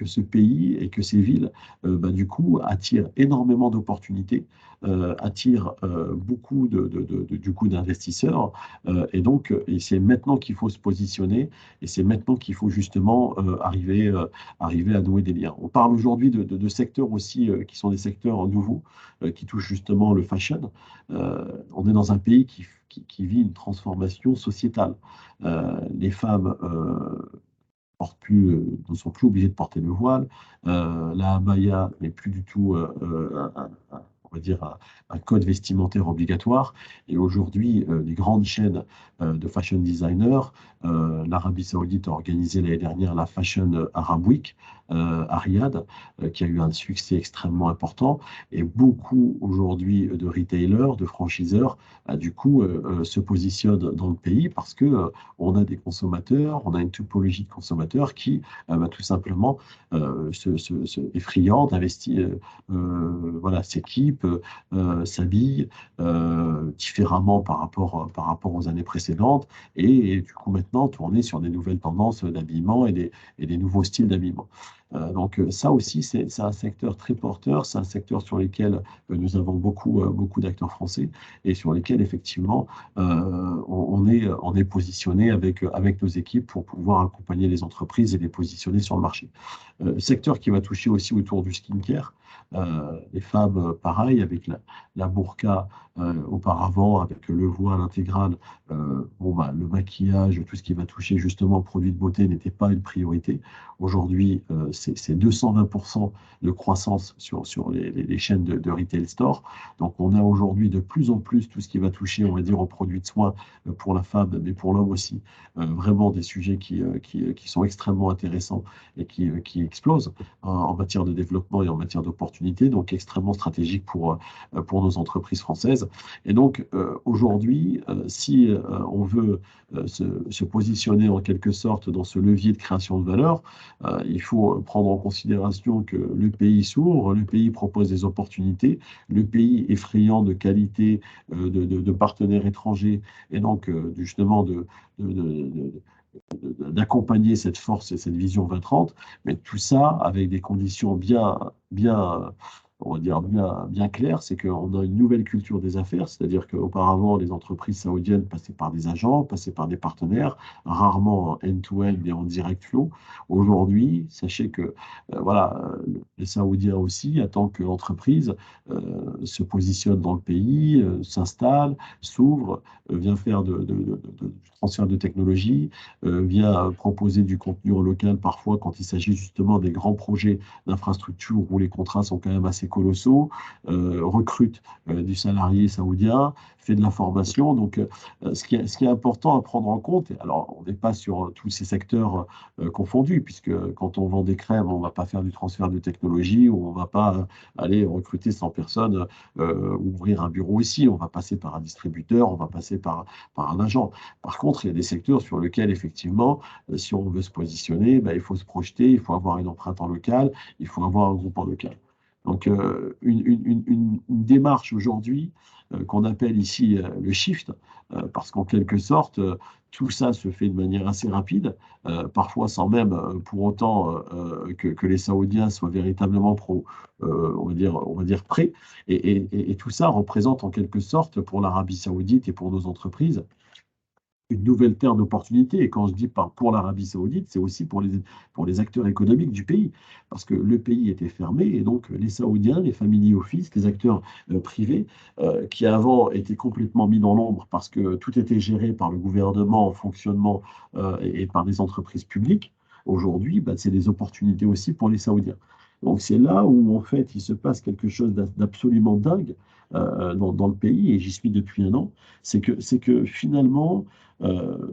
ce pays et que ces villes, du coup, attirent énormément d'opportunités, attirent beaucoup du coup d'investisseurs. Et donc, c'est maintenant qu'il faut se positionner et c'est maintenant qu'il faut justement arriver à nouer des liens. On parle aujourd'hui de secteurs aussi qui sont des secteurs nouveaux, qui touchent justement le fashion. On est dans un pays qui vit une transformation sociétale. Les femmes ne sont plus obligées de porter le voile. La abaya n'est plus du tout on va dire, un code vestimentaire obligatoire. Et aujourd'hui, les grandes chaînes de fashion designers, l'Arabie Saoudite a organisé l'année dernière la Fashion Arab Week à Riyad, qui a eu un succès extrêmement important. Et beaucoup aujourd'hui de retailers, de franchiseurs, du coup, se positionnent dans le pays parce que on a des consommateurs, on a une typologie de consommateurs qui, tout simplement, est friand d'investir, voilà, s'équipe, s'habille différemment par rapport aux années précédentes et du coup maintenant tourner sur des nouvelles tendances d'habillement et des nouveaux styles d'habillement. Donc ça aussi, c'est un secteur très porteur, c'est un secteur sur lequel nous avons beaucoup d'acteurs français et sur lesquels effectivement on est positionné avec nos équipes pour pouvoir accompagner les entreprises et les positionner sur le marché. Secteur qui va toucher aussi autour du skincare. Les femmes, pareil, avec la burqa auparavant, avec le voile intégral, le maquillage, tout ce qui va toucher justement produits de beauté n'était pas une priorité. Aujourd'hui, c'est 220% de croissance sur les chaînes de retail store. Donc, on a aujourd'hui de plus en plus tout ce qui va toucher, on va dire, aux produits de soins pour la femme, mais pour l'homme aussi. Vraiment des sujets qui sont extrêmement intéressants et qui explosent en matière de développement et en matière d'opportunités, donc extrêmement stratégique pour nos entreprises françaises. Et donc, aujourd'hui, si on veut se positionner en quelque sorte dans ce levier de création de valeur, il faut prendre en considération que le pays s'ouvre, le pays propose des opportunités, le pays est friand de qualité de partenaires étrangers et donc justement d'accompagner cette force et cette vision 2030, mais tout ça avec des conditions bien on va dire, bien clair, c'est qu'on a une nouvelle culture des affaires, c'est-à-dire qu'auparavant, les entreprises saoudiennes passaient par des agents, passaient par des partenaires, rarement en end-to-end et en direct flow. Aujourd'hui, sachez que voilà, les Saoudiens aussi attendent que l'entreprise se positionne dans le pays, s'installe, s'ouvre, vient faire du transfert de technologie, vient proposer du contenu en local parfois quand il s'agit justement des grands projets d'infrastructure où les contrats sont quand même assez colossaux, recrute du salarié saoudien, fait de la formation. Donc, ce qui est important à prendre en compte, alors on n'est pas sur tous ces secteurs confondus, puisque quand on vend des crèmes, on ne va pas faire du transfert de technologie, ou on ne va pas aller recruter 100 personnes, ouvrir un bureau ici, on va passer par un distributeur, on va passer par un agent. Par contre, il y a des secteurs sur lesquels, effectivement, si on veut se positionner, ben, il faut se projeter, il faut avoir une empreinte en local, il faut avoir un groupe en local. Donc, une démarche aujourd'hui qu'on appelle ici le shift, parce qu'en quelque sorte, tout ça se fait de manière assez rapide, parfois sans même pour autant que les Saoudiens soient véritablement on va dire prêts. Et tout ça représente en quelque sorte pour l'Arabie Saoudite et pour nos entreprises une nouvelle terre d'opportunités. Et quand je dis pour l'Arabie Saoudite, c'est aussi pour les acteurs économiques du pays. Parce que le pays était fermé et donc les Saoudiens, les family office, les acteurs privés, qui avant étaient complètement mis dans l'ombre parce que tout était géré par le gouvernement en fonctionnement et par des entreprises publiques, aujourd'hui, bah, c'est des opportunités aussi pour les Saoudiens. Donc c'est là où en fait il se passe quelque chose d'absolument dingue dans le pays, et j'y suis depuis un an, c'est que finalement,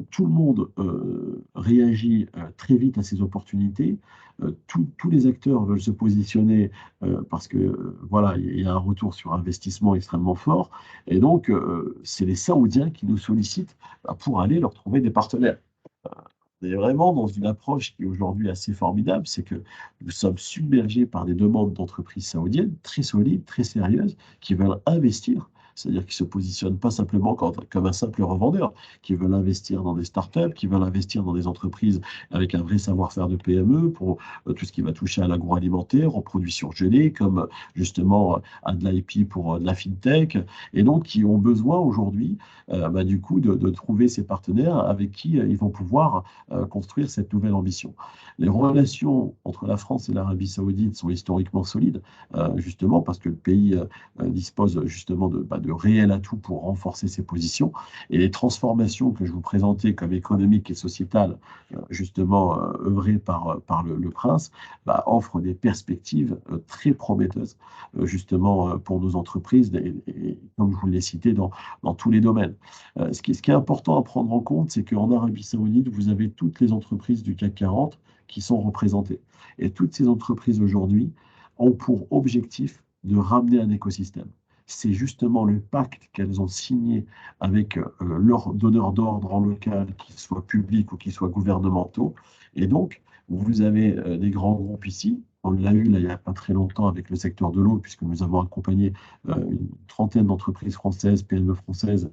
tout le monde réagit très vite à ces opportunités. Tous les acteurs veulent se positionner parce que voilà, il y a un retour sur investissement extrêmement fort. Et donc, c'est les Saoudiens qui nous sollicitent pour aller leur trouver des partenaires. On est vraiment dans une approche qui est aujourd'hui assez formidable, c'est que nous sommes submergés par des demandes d'entreprises saoudiennes très solides, très sérieuses, qui veulent investir. C'est-à-dire qu'ils ne se positionnent pas simplement comme un simple revendeur, qui veulent investir dans des startups, qui veulent investir dans des entreprises avec un vrai savoir-faire de PME pour tout ce qui va toucher à l'agroalimentaire, aux produits surgelés, comme justement à de l'IP pour de la fintech, et donc qui ont besoin aujourd'hui bah, du coup de trouver ces partenaires avec qui ils vont pouvoir construire cette nouvelle ambition. Les relations entre la France et l'Arabie Saoudite sont historiquement solides, justement parce que le pays dispose justement de réels atouts pour renforcer ses positions. Et les transformations que je vous présentais comme économiques et sociétales, justement œuvrées par le prince, bah, offrent des perspectives très prometteuses, justement pour nos entreprises, et comme je vous l'ai cité, dans tous les domaines. Ce qui est important à prendre en compte, c'est qu'en Arabie Saoudite, vous avez toutes les entreprises du CAC 40 qui sont représentées. Et toutes ces entreprises aujourd'hui ont pour objectif de ramener un écosystème. C'est justement le pacte qu'elles ont signé avec leurs donneurs d'ordre en local, qu'ils soient publics ou qu'ils soient gouvernementaux. Et donc, vous avez des grands groupes ici. On l'a eu là, il n'y a pas très longtemps avec le secteur de l'eau, puisque nous avons accompagné une trentaine d'entreprises françaises, PME françaises,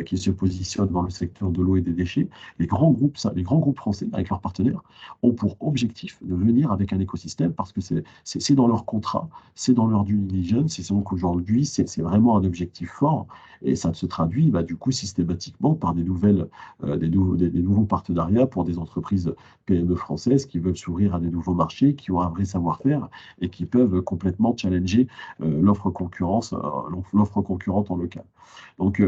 qui se positionnent dans le secteur de l'eau et des déchets. Les grands groupes français, avec leurs partenaires, ont pour objectif de venir avec un écosystème parce que c'est dans leur contrat, c'est dans leur due diligence, et donc aujourd'hui, c'est vraiment un objectif fort, et ça se traduit bah, du coup systématiquement par des nouveaux partenariats pour des entreprises PME françaises qui veulent s'ouvrir à des nouveaux marchés, qui ont un vrai savoir-faire et qui peuvent complètement challenger l'offre concurrente en local. Donc,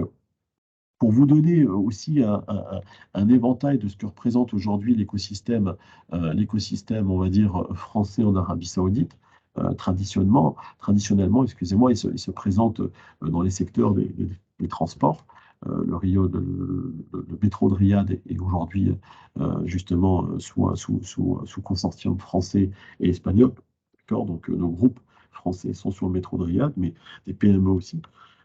pour vous donner aussi un éventail de ce que représente aujourd'hui l'écosystème, on va dire, français en Arabie Saoudite, traditionnellement, excusez-moi, il se présente dans les secteurs des transports. Le métro de Riyad est aujourd'hui justement sous consortium français et espagnol. D'accord. Donc, nos groupes français sont sur le métro de Riyad, mais des PME aussi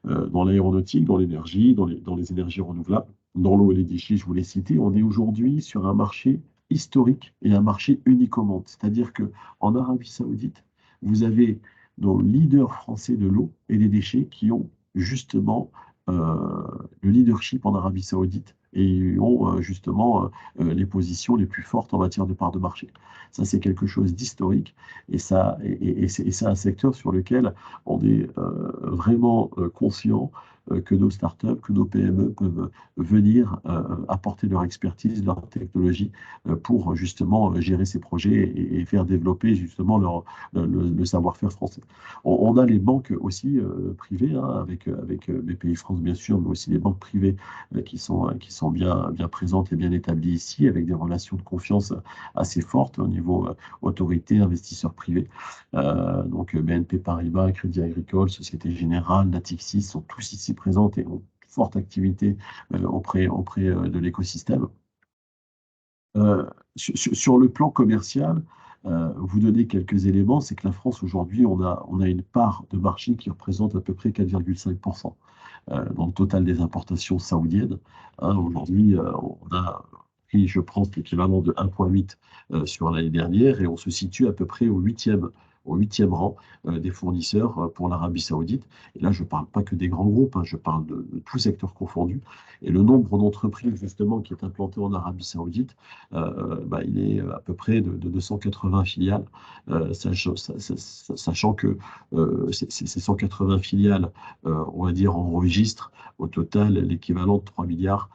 dans l'aéronautique, dans l'énergie, dans les énergies renouvelables, dans l'eau et les déchets, je vous l'ai cité. On est aujourd'hui sur un marché historique et un marché unique au monde. C'est-à-dire qu'en Arabie Saoudite, vous avez nos leaders français de l'eau et des déchets qui ont justement le leadership en Arabie Saoudite et ont justement les positions les plus fortes en matière de part de marché. Ça, c'est quelque chose d'historique et c'est un secteur sur lequel on est vraiment conscient que nos startups, que nos PME peuvent venir apporter leur expertise, leur technologie pour justement gérer ces projets et faire développer justement le savoir-faire français. On a les banques aussi privées, hein, avec BPI France bien sûr, mais aussi les banques privées qui sont bien présentes et bien établies ici, avec des relations de confiance assez fortes au niveau autorité, investisseurs privés. Donc BNP Paribas, Crédit Agricole, Société Générale, Natixis sont tous ici présents et ont une forte activité auprès de l'écosystème. Sur le plan commercial, vous donner quelques éléments, c'est que la France aujourd'hui, on a une part de marché qui représente à peu près 4,5% dans le total des importations saoudiennes. Hein, aujourd'hui, on a pris, je pense, l'équivalent de 1,8 sur l'année dernière et on se situe à peu près au huitième rang des fournisseurs pour l'Arabie Saoudite. Et là, je ne parle pas que des grands groupes, hein, je parle de tout secteur confondu. Et le nombre d'entreprises, justement, qui est implanté en Arabie Saoudite, il est à peu près de 280 filiales, sachant que ces 180 filiales, on va dire, enregistrent au total l'équivalent de 3 milliards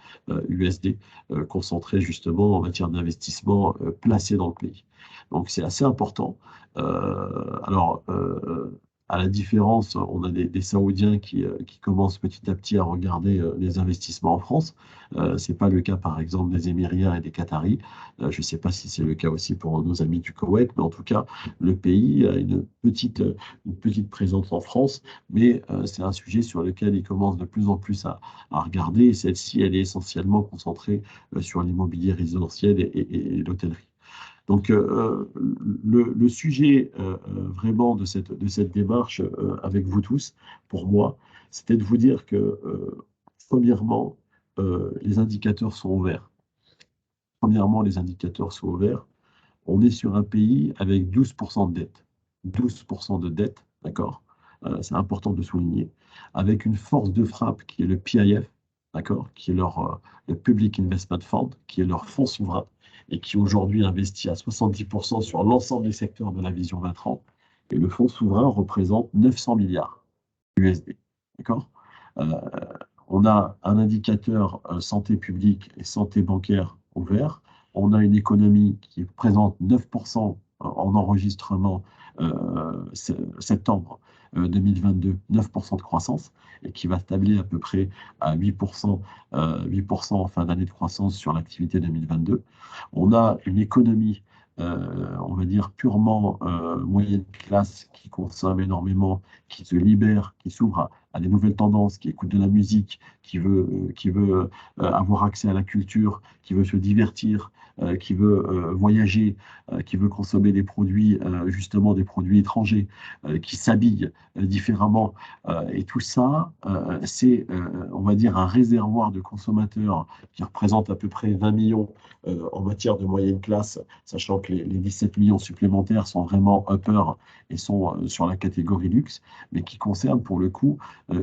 USD concentrés justement en matière d'investissement placés dans le pays. Donc c'est assez important. À la différence, on a des Saoudiens qui commencent petit à petit à regarder les investissements en France. Ce n'est pas le cas, par exemple, des Émiriens et des Qataris. Je ne sais pas si c'est le cas aussi pour nos amis du Koweït, mais en tout cas, le pays a une petite présence en France, mais c'est un sujet sur lequel il commence de plus en plus à regarder. Et celle-ci, elle est essentiellement concentrée sur l'immobilier résidentiel et l'hôtellerie. Donc, le sujet vraiment de cette démarche avec vous tous, pour moi, c'était de vous dire que, premièrement, les indicateurs sont ouverts. Premièrement, les indicateurs sont ouverts. On est sur un pays avec 12% de dette. 12% de dette, d'accord? C'est important de souligner. Avec une force de frappe qui est le PIF, d'accord? Qui est le Public Investment Fund, qui est leur fonds souverain et qui aujourd'hui investit à 70% sur l'ensemble des secteurs de la vision 2030. Et le fonds souverain représente 900 milliards USD, d'accord? On a un indicateur santé publique et santé bancaire ouvert. On a une économie qui présente 9% en enregistrement septembre 2022, 9% de croissance, et qui va stabiliser à peu près à 8% en fin d'année de croissance sur l'activité 2022. On a une économie, on va dire, purement moyenne classe qui consomme énormément, qui se libère, qui s'ouvre à des nouvelles tendances, qui écoute de la musique, qui veut avoir accès à la culture, qui veut se divertir, qui veut voyager, qui veut consommer des produits, justement des produits étrangers, qui s'habille différemment. Et tout ça, c'est, on va dire, un réservoir de consommateurs qui représente à peu près 20 millions en matière de moyenne classe, sachant que les 17 millions supplémentaires sont vraiment upper et sont sur la catégorie luxe, mais qui concernent pour le coup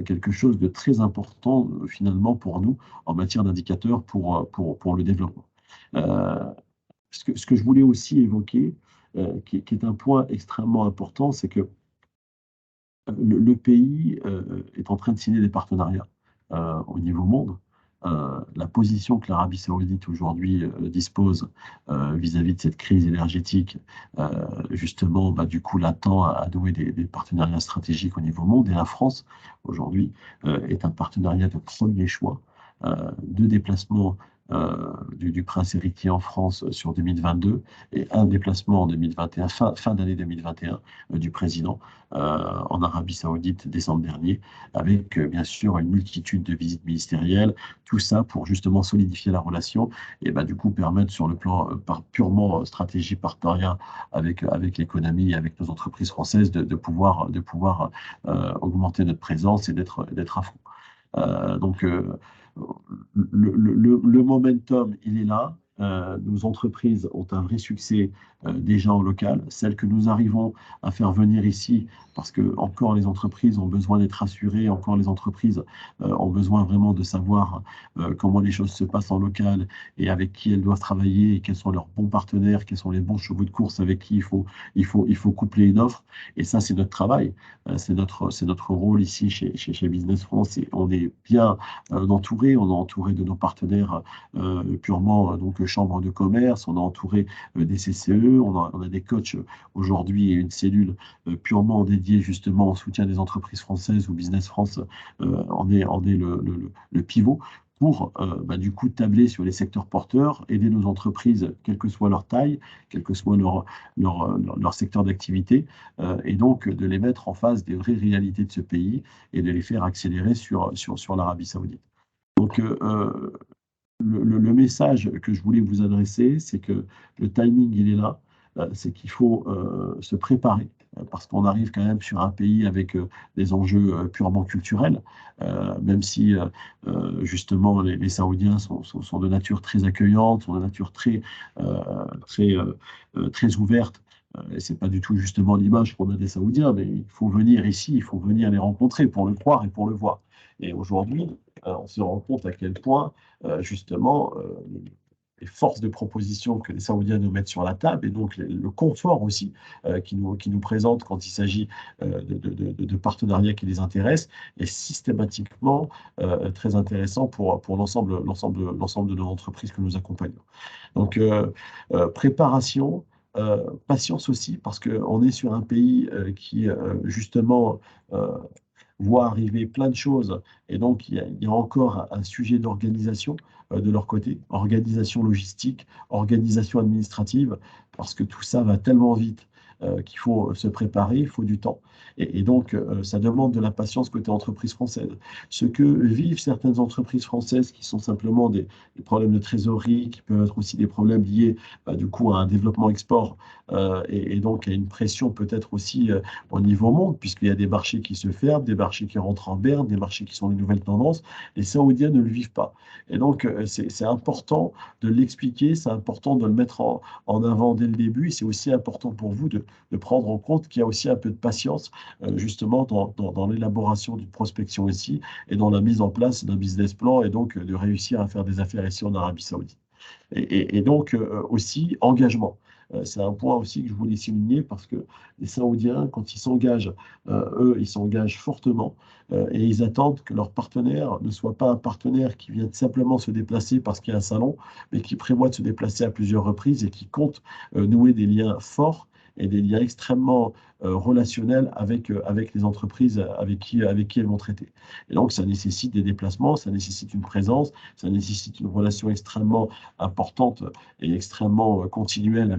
quelque chose de très important finalement pour nous en matière d'indicateurs pour le développement. Ce que je voulais aussi évoquer, qui est un point extrêmement important, c'est que le pays est en train de signer des partenariats au niveau monde. La position que l'Arabie Saoudite aujourd'hui dispose vis-à-vis de cette crise énergétique, justement, du coup, l'attend à nouer des partenariats stratégiques au niveau monde. Et la France, aujourd'hui, est un partenariat de premier choix de déplacement du prince héritier en France sur 2022 et un déplacement en 2021, fin d'année 2021 du président en Arabie Saoudite décembre dernier, avec bien sûr une multitude de visites ministérielles, tout ça pour justement solidifier la relation et du coup permettre sur le plan purement stratégie partenariat avec l'économie, avec nos entreprises françaises de pouvoir augmenter notre présence et d'être à fond. Donc le momentum, il est là. nos entreprises ont un vrai succès déjà en local. Celles que nous arrivons à faire venir ici, parce que encore les entreprises ont besoin d'être rassurées, encore les entreprises ont besoin vraiment de savoir comment les choses se passent en local et avec qui elles doivent travailler et quels sont leurs bons partenaires, quels sont les bons chevaux de course avec qui il faut coupler une offre. Et ça, c'est notre travail, c'est notre rôle ici chez Business France. Et on est bien entouré, on est entouré de nos partenaires purement donc chambres de commerce, on est entouré des CCE, on a des coachs aujourd'hui et une cellule purement dédiée justement au soutien des entreprises françaises où Business France en est le pivot pour du coup tabler sur les secteurs porteurs, aider nos entreprises, quelle que soit leur taille, quel que soit leur secteur d'activité, et donc de les mettre en face des vraies réalités de ce pays et de les faire accélérer sur l'Arabie Saoudite. Donc, le message que je voulais vous adresser, c'est que le timing, il est là. C'est qu'il faut se préparer parce qu'on arrive quand même sur un pays avec des enjeux purement culturels, même si justement les Saoudiens sont de nature très accueillante, sont de nature très ouverte. Et c'est pas du tout justement l'image qu'on a des Saoudiens, mais il faut venir ici, il faut venir les rencontrer pour le croire et pour le voir. Et aujourd'hui, on se rend compte à quel point justement les forces de proposition que les Saoudiens nous mettent sur la table et donc le confort aussi qui nous présentent quand il s'agit de partenariats qui les intéressent est systématiquement très intéressant pour l'ensemble de nos entreprises que nous accompagnons. Donc, préparation, patience aussi, parce qu'on est sur un pays qui, justement, voit arriver plein de choses. Et donc, il y a encore un sujet d'organisation de leur côté, organisation logistique, organisation administrative, parce que tout ça va tellement vite qu'il faut se préparer, il faut du temps. Et donc, ça demande de la patience côté entreprise française. Ce que vivent certaines entreprises françaises qui sont simplement des problèmes de trésorerie, qui peuvent être aussi des problèmes liés du coup à un développement export et donc à une pression peut-être aussi au niveau monde, puisqu'il y a des marchés qui se ferment, des marchés qui rentrent en berne, des marchés qui sont les nouvelles tendances. Les Saoudiens ne le vivent pas. Et donc, c'est important de l'expliquer, c'est important de le mettre en avant dès le début. Et c'est aussi important pour vous de prendre en compte qu'il y a aussi un peu de patience justement dans l'élaboration d'une prospection ici et dans la mise en place d'un business plan et donc de réussir à faire des affaires ici en Arabie Saoudite. Et donc aussi engagement. C'est un point aussi que je voulais souligner parce que les Saoudiens, quand ils s'engagent, eux, ils s'engagent fortement et ils attendent que leur partenaire ne soit pas un partenaire qui vient simplement se déplacer parce qu'il y a un salon, mais qui prévoit de se déplacer à plusieurs reprises et qui compte nouer des liens forts et des liens extrêmement relationnels avec les entreprises avec qui elles vont traiter. Et donc, ça nécessite des déplacements, ça nécessite une présence, ça nécessite une relation extrêmement importante et extrêmement continuelle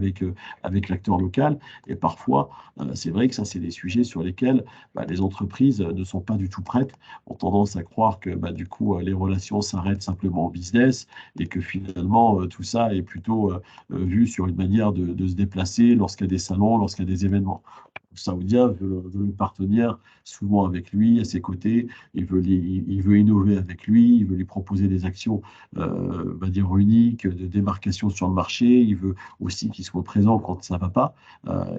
avec l'acteur local. Et parfois, c'est vrai que ça, c'est des sujets sur lesquels les entreprises ne sont pas du tout prêtes, ont tendance à croire que du coup, les relations s'arrêtent simplement au business et que finalement, tout ça est plutôt vu sur une manière de se déplacer lorsqu'il y a des salons, lorsqu'il y a des événements. Le Saoudien veut le partenaire souvent avec lui, à ses côtés. Il veut innover avec lui, il veut lui proposer des actions, on va dire, uniques, de démarcation sur le marché. Il veut aussi qu'il soit présent quand ça ne va pas.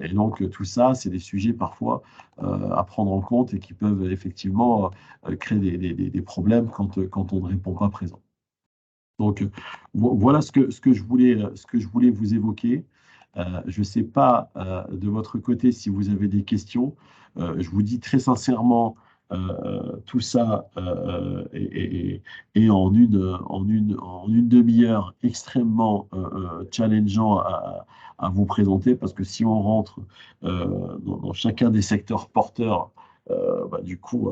Et donc, tout ça, c'est des sujets parfois à prendre en compte et qui peuvent effectivement créer des problèmes quand on ne répond pas présent. Donc, voilà ce que je voulais vous évoquer. Je ne sais pas de votre côté si vous avez des questions. Je vous dis très sincèrement, tout ça est en une demi-heure extrêmement challengeant à vous présenter parce que si on rentre dans chacun des secteurs porteurs, du coup,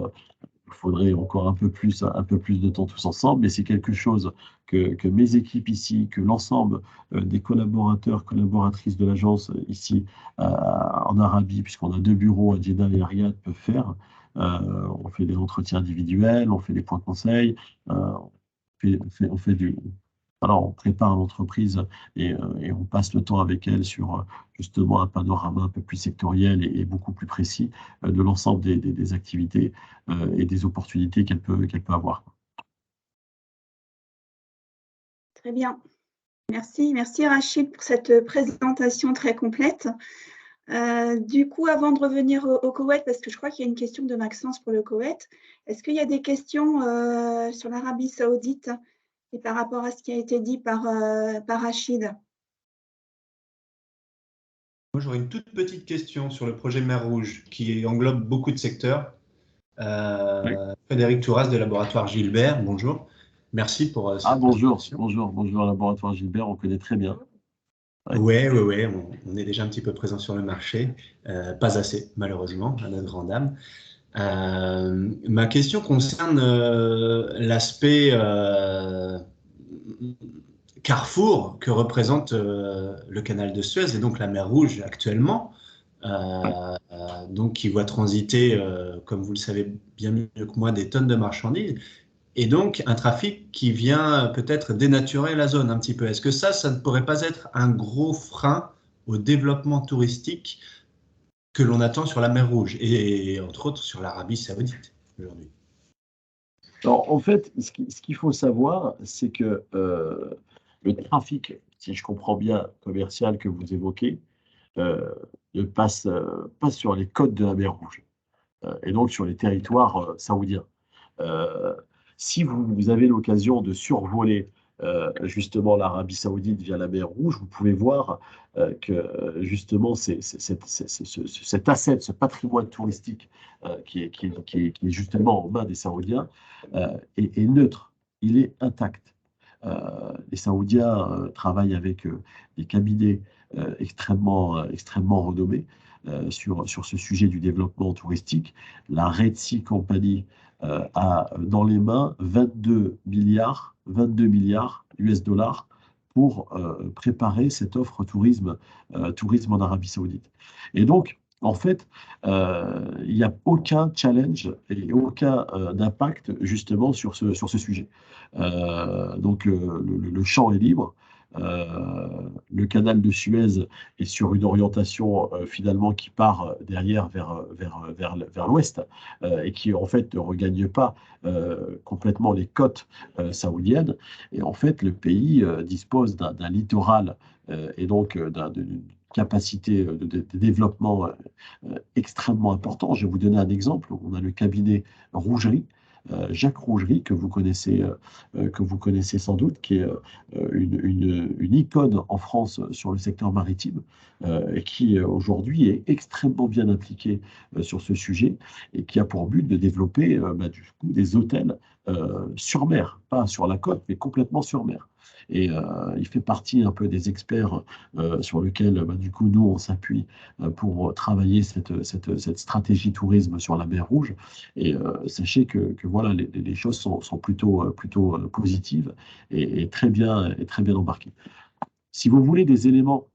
il faudrait encore un peu plus de temps tous ensemble, mais c'est quelque chose que mes équipes ici, que l'ensemble des collaborateurs, collaboratrices de l'agence ici en Arabie, puisqu'on a 2 bureaux à Jeddah et à Riyad, peuvent faire. On fait des entretiens individuels, on fait des points conseils, on fait du... Alors, on prépare l'entreprise et on passe le temps avec elle sur justement un panorama un peu plus sectoriel et beaucoup plus précis de l'ensemble des activités et des opportunités qu'elle peut avoir. Très bien. Merci Rachid pour cette présentation très complète. Du coup, avant de revenir au Koweït, parce que je crois qu'il y a une question de Maxence pour le Koweït, est-ce qu'il y a des questions sur l'Arabie Saoudite et par rapport à ce qui a été dit par Rachid? Moi, j'aurais une toute petite question sur le projet Mer Rouge qui englobe beaucoup de secteurs. Oui. Frédéric Touras de Laboratoire Gilbert, bonjour. Merci pour cette Bonjour, présentation. bonjour Laboratoire Gilbert, on connaît très bien. Ouais, on est déjà un petit peu présent sur le marché, pas assez malheureusement, à notre grande dame. Ma question concerne l'aspect carrefour que représente le canal de Suez et donc la mer Rouge actuellement, donc qui voit transiter, comme vous le savez bien mieux que moi, des tonnes de marchandises. Et donc, un trafic qui vient peut-être dénaturer la zone un petit peu. Est-ce que ça ne pourrait pas être un gros frein au développement touristique que l'on attend sur la mer Rouge et entre autres sur l'Arabie Saoudite aujourd'hui? Alors, en fait, ce qu'il faut savoir, c'est que le trafic, si je comprends bien, commercial que vous évoquez, ne passe pas sur les côtes de la mer Rouge et donc sur les territoires saoudiens. Euh, Si vous avez l'occasion de survoler justement l'Arabie Saoudite via la mer Rouge, vous pouvez voir que justement cet asset, ce patrimoine touristique qui est justement en main des Saoudiens est neutre, il est intact. Les Saoudiens travaillent avec des cabinets extrêmement renommés sur ce sujet du développement touristique. La Red Sea Company a dans les mains 22 milliards US dollars pour préparer cette offre tourisme en Arabie Saoudite. Et donc, en fait, il n'y a aucun challenge et aucun impact justement sur ce sujet. Donc, le champ est libre. Le canal de Suez est sur une orientation finalement qui part derrière vers l'ouest et qui en fait ne regagne pas complètement les côtes saoudiennes. Et en fait, le pays dispose d'un littoral et donc d'une capacité de développement extrêmement important. Je vais vous donner un exemple. On a le cabinet Rougerie. Jacques Rougerie, que vous connaissez sans doute, qui est une icône en France sur le secteur maritime, et qui aujourd'hui est extrêmement bien impliqué sur ce sujet et qui a pour but de développer du coup, des hôtels sur mer, pas sur la côte, mais complètement sur mer. Et il fait partie un peu des experts sur lesquels, du coup, nous, on s'appuie pour travailler cette stratégie tourisme sur la mer Rouge. Et sachez que voilà, les choses sont plutôt positives et très bien embarquées. Si vous voulez des éléments,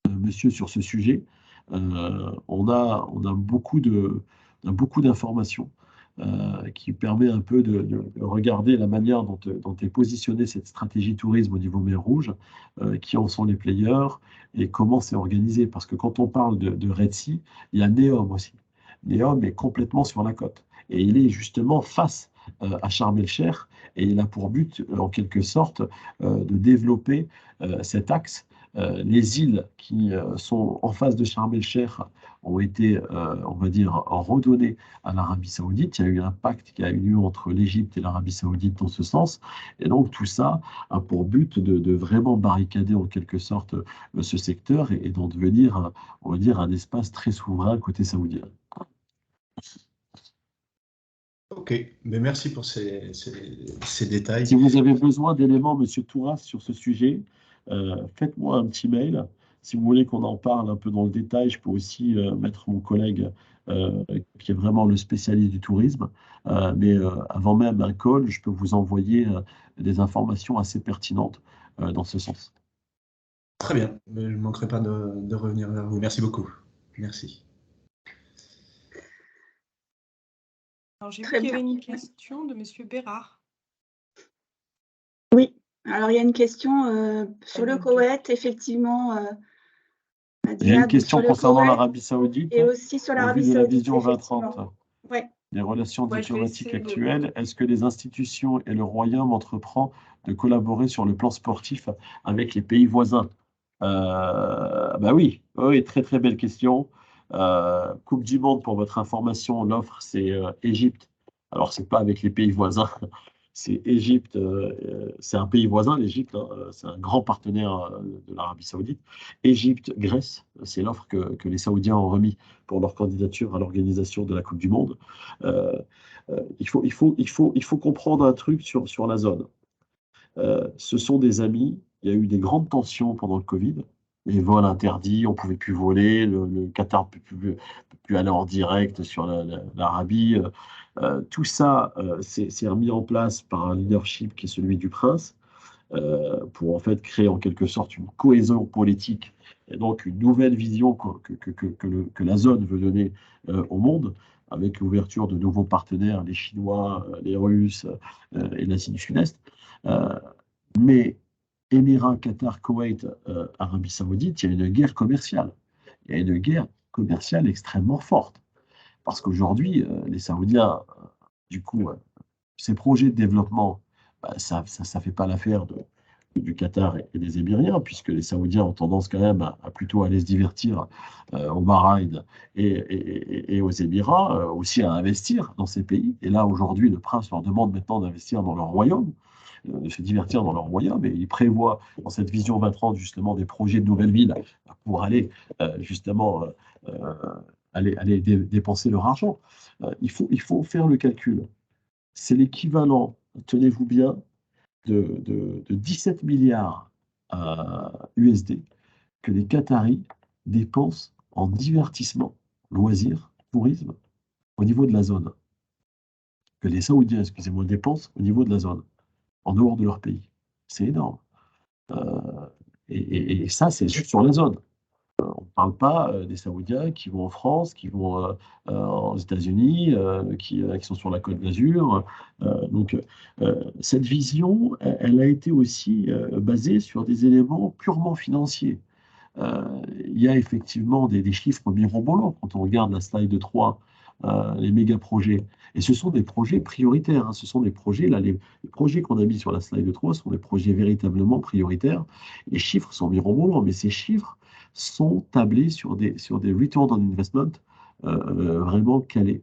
monsieur, sur ce sujet, on a beaucoup d'informations qui permet un peu de regarder la manière dont est positionnée cette stratégie tourisme au niveau mer Rouge, qui en sont les players et comment c'est organisé. Parce que quand on parle de Red Sea, il y a Neom aussi. Neom est complètement sur la côte et il est justement face à Sharm el-Sheikh et il a pour but, en quelque sorte, de développer cet axe. Les îles qui sont en face de Sharm el-Sheikh ont été, on va dire, redonnées à l'Arabie Saoudite. Il y a eu un pacte qui a eu lieu entre l'Égypte et l'Arabie Saoudite dans ce sens. Et donc tout ça a pour but de vraiment barricader en quelque sorte ce secteur et d'en devenir, on va dire, un espace très souverain côté saoudien. Ok, mais merci pour ces détails. Si vous avez besoin d'éléments, Monsieur Touras, sur ce sujet, faites-moi un petit mail. Si vous voulez qu'on en parle un peu dans le détail, je peux aussi mettre mon collègue qui est vraiment le spécialiste du tourisme. Mais avant même un call, je peux vous envoyer des informations assez pertinentes dans ce sens. Très bien, mais je ne manquerai pas de revenir vers vous. Merci beaucoup. Merci. Alors, j'ai vu Très qu'il y avait bien. une question de Monsieur Bérard. Oui, alors il y a une question sur le Koweït, effectivement. Il y a une question sur le concernant Koweït l'Arabie Saoudite. et aussi sur Au l'Arabie vu de la Saoudite, vision effectivement. 2030 Ouais. des relations Ouais, je vais diplomatiques essayer de- actuelles, est-ce que les institutions et le royaume entreprend de collaborer sur le plan sportif avec les pays voisins? Bah oui, oui, très très belle question. Coupe du Monde, pour votre information, l'offre c'est Égypte. Alors c'est pas avec les pays voisins, c'est Égypte. C'est un pays voisin, l'Égypte, hein, c'est un grand partenaire de l'Arabie Saoudite. Égypte, Grèce, c'est l'offre que les Saoudiens ont remis pour leur candidature à l'organisation de la Coupe du Monde. Euh, il faut comprendre un truc sur la zone. Ce sont des amis. Il y a eu des grandes tensions pendant le Covid. Les vols interdits, on ne pouvait plus voler, le Qatar ne peut plus aller en direct sur l'Arabie. Tout ça s'est remis en place par un leadership qui est celui du prince, pour en fait créer en quelque sorte une cohésion politique et donc une nouvelle vision que la zone veut donner au monde, avec l'ouverture de nouveaux partenaires, les Chinois, les Russes et l'Asie du Sud-Est. Euh, mais Émirats, Qatar, Koweït, Arabie Saoudite, il y a une guerre commerciale. Il y a une guerre commerciale extrêmement forte. Parce qu'aujourd'hui, les Saoudiens, du coup, ces projets de développement, bah, ça ne fait pas l'affaire du Qatar et des Émiriens, puisque les Saoudiens ont tendance quand même à plutôt aller se divertir au Bahreïn et aux Émirats, aussi à investir dans ces pays. Et là, aujourd'hui, le prince leur demande maintenant d'investir dans leur royaume, de se divertir dans leur royaume, et il prévoit dans cette vision 2030 justement des projets de nouvelles villes pour aller justement aller dépenser leur argent. Il faut faire le calcul. C'est l'équivalent, tenez-vous bien, de 17 milliards USD que les Qataris dépensent en divertissement, loisirs, tourisme, au niveau de la zone. Que les Saoudiens, excusez-moi, dépensent au niveau de la zone, en dehors de leur pays. C'est énorme. Euh, et ça, c'est juste sur la zone. On ne parle pas des Saoudiens qui vont en France, qui vont aux États-Unis, qui sont sur la Côte d'Azur. Cette vision, elle a été aussi basée sur des éléments purement financiers. Il y a effectivement des chiffres mirobolants quand on regarde la slide 3, les méga projets. Et ce sont des projets prioritaires, hein. Ce sont des projets, là, les projets qu'on a mis sur la slide 3 sont des projets véritablement prioritaires. Les chiffres sont mirobolants, mais ces chiffres sont tablés sur des return on investment vraiment calés.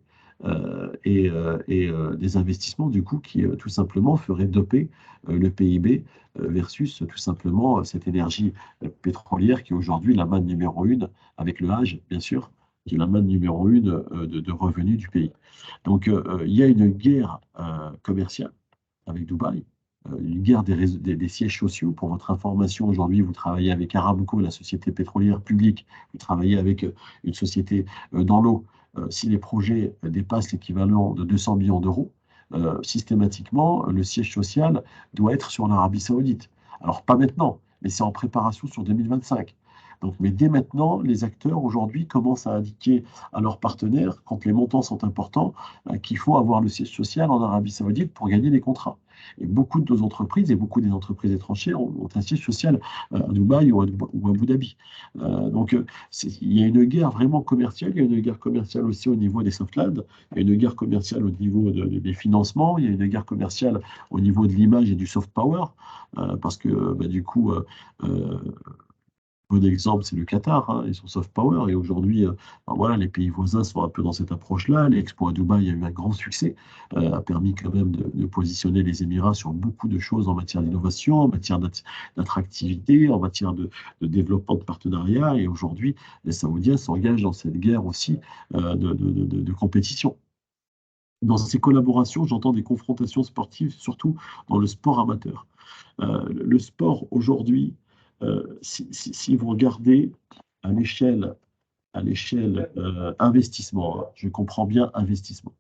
Des investissements du coup qui tout simplement feraient doper le PIB versus tout simplement cette énergie pétrolière qui est aujourd'hui la manne numéro une, avec le Hajj bien sûr, qui est la manne numéro une de revenus du pays. Donc il y a une guerre commerciale avec Dubaï, une guerre des sièges sociaux. Pour votre information, aujourd'hui, vous travaillez avec Aramco, la société pétrolière publique, vous travaillez avec une société dans l'eau. Si les projets dépassent l'équivalent de 200 millions d'euros, systématiquement, le siège social doit être sur l'Arabie Saoudite. Alors, pas maintenant, mais c'est en préparation sur 2025. Donc, mais dès maintenant, les acteurs aujourd'hui commencent à indiquer à leurs partenaires, quand les montants sont importants, qu'il faut avoir le siège social en Arabie Saoudite pour gagner des contrats. Et beaucoup de nos entreprises et beaucoup des entreprises étrangères ont un siège social à Dubaï ou à Abu Dhabi. Il y a une guerre vraiment commerciale, il y a une guerre commerciale aussi au niveau des soft lands, il y a une guerre commerciale au niveau des financements, il y a une guerre commerciale au niveau de l'image et du soft power, parce que du coup, bon exemple, c'est le Qatar, hein, et son soft power. Et aujourd'hui, voilà, les pays voisins sont un peu dans cette approche-là. L'Expo à Dubaï a eu un grand succès, a permis quand même de positionner les Émirats sur beaucoup de choses en matière d'innovation, en matière d'attractivité, en matière de développement de partenariats. Et aujourd'hui, les Saoudiens s'engagent dans cette guerre aussi de compétition. Dans ces collaborations, j'entends des confrontations sportives, surtout dans le sport amateur. Le sport aujourd'hui, si vous regardez à l'échelle investissement, hein, je comprends bien investissement,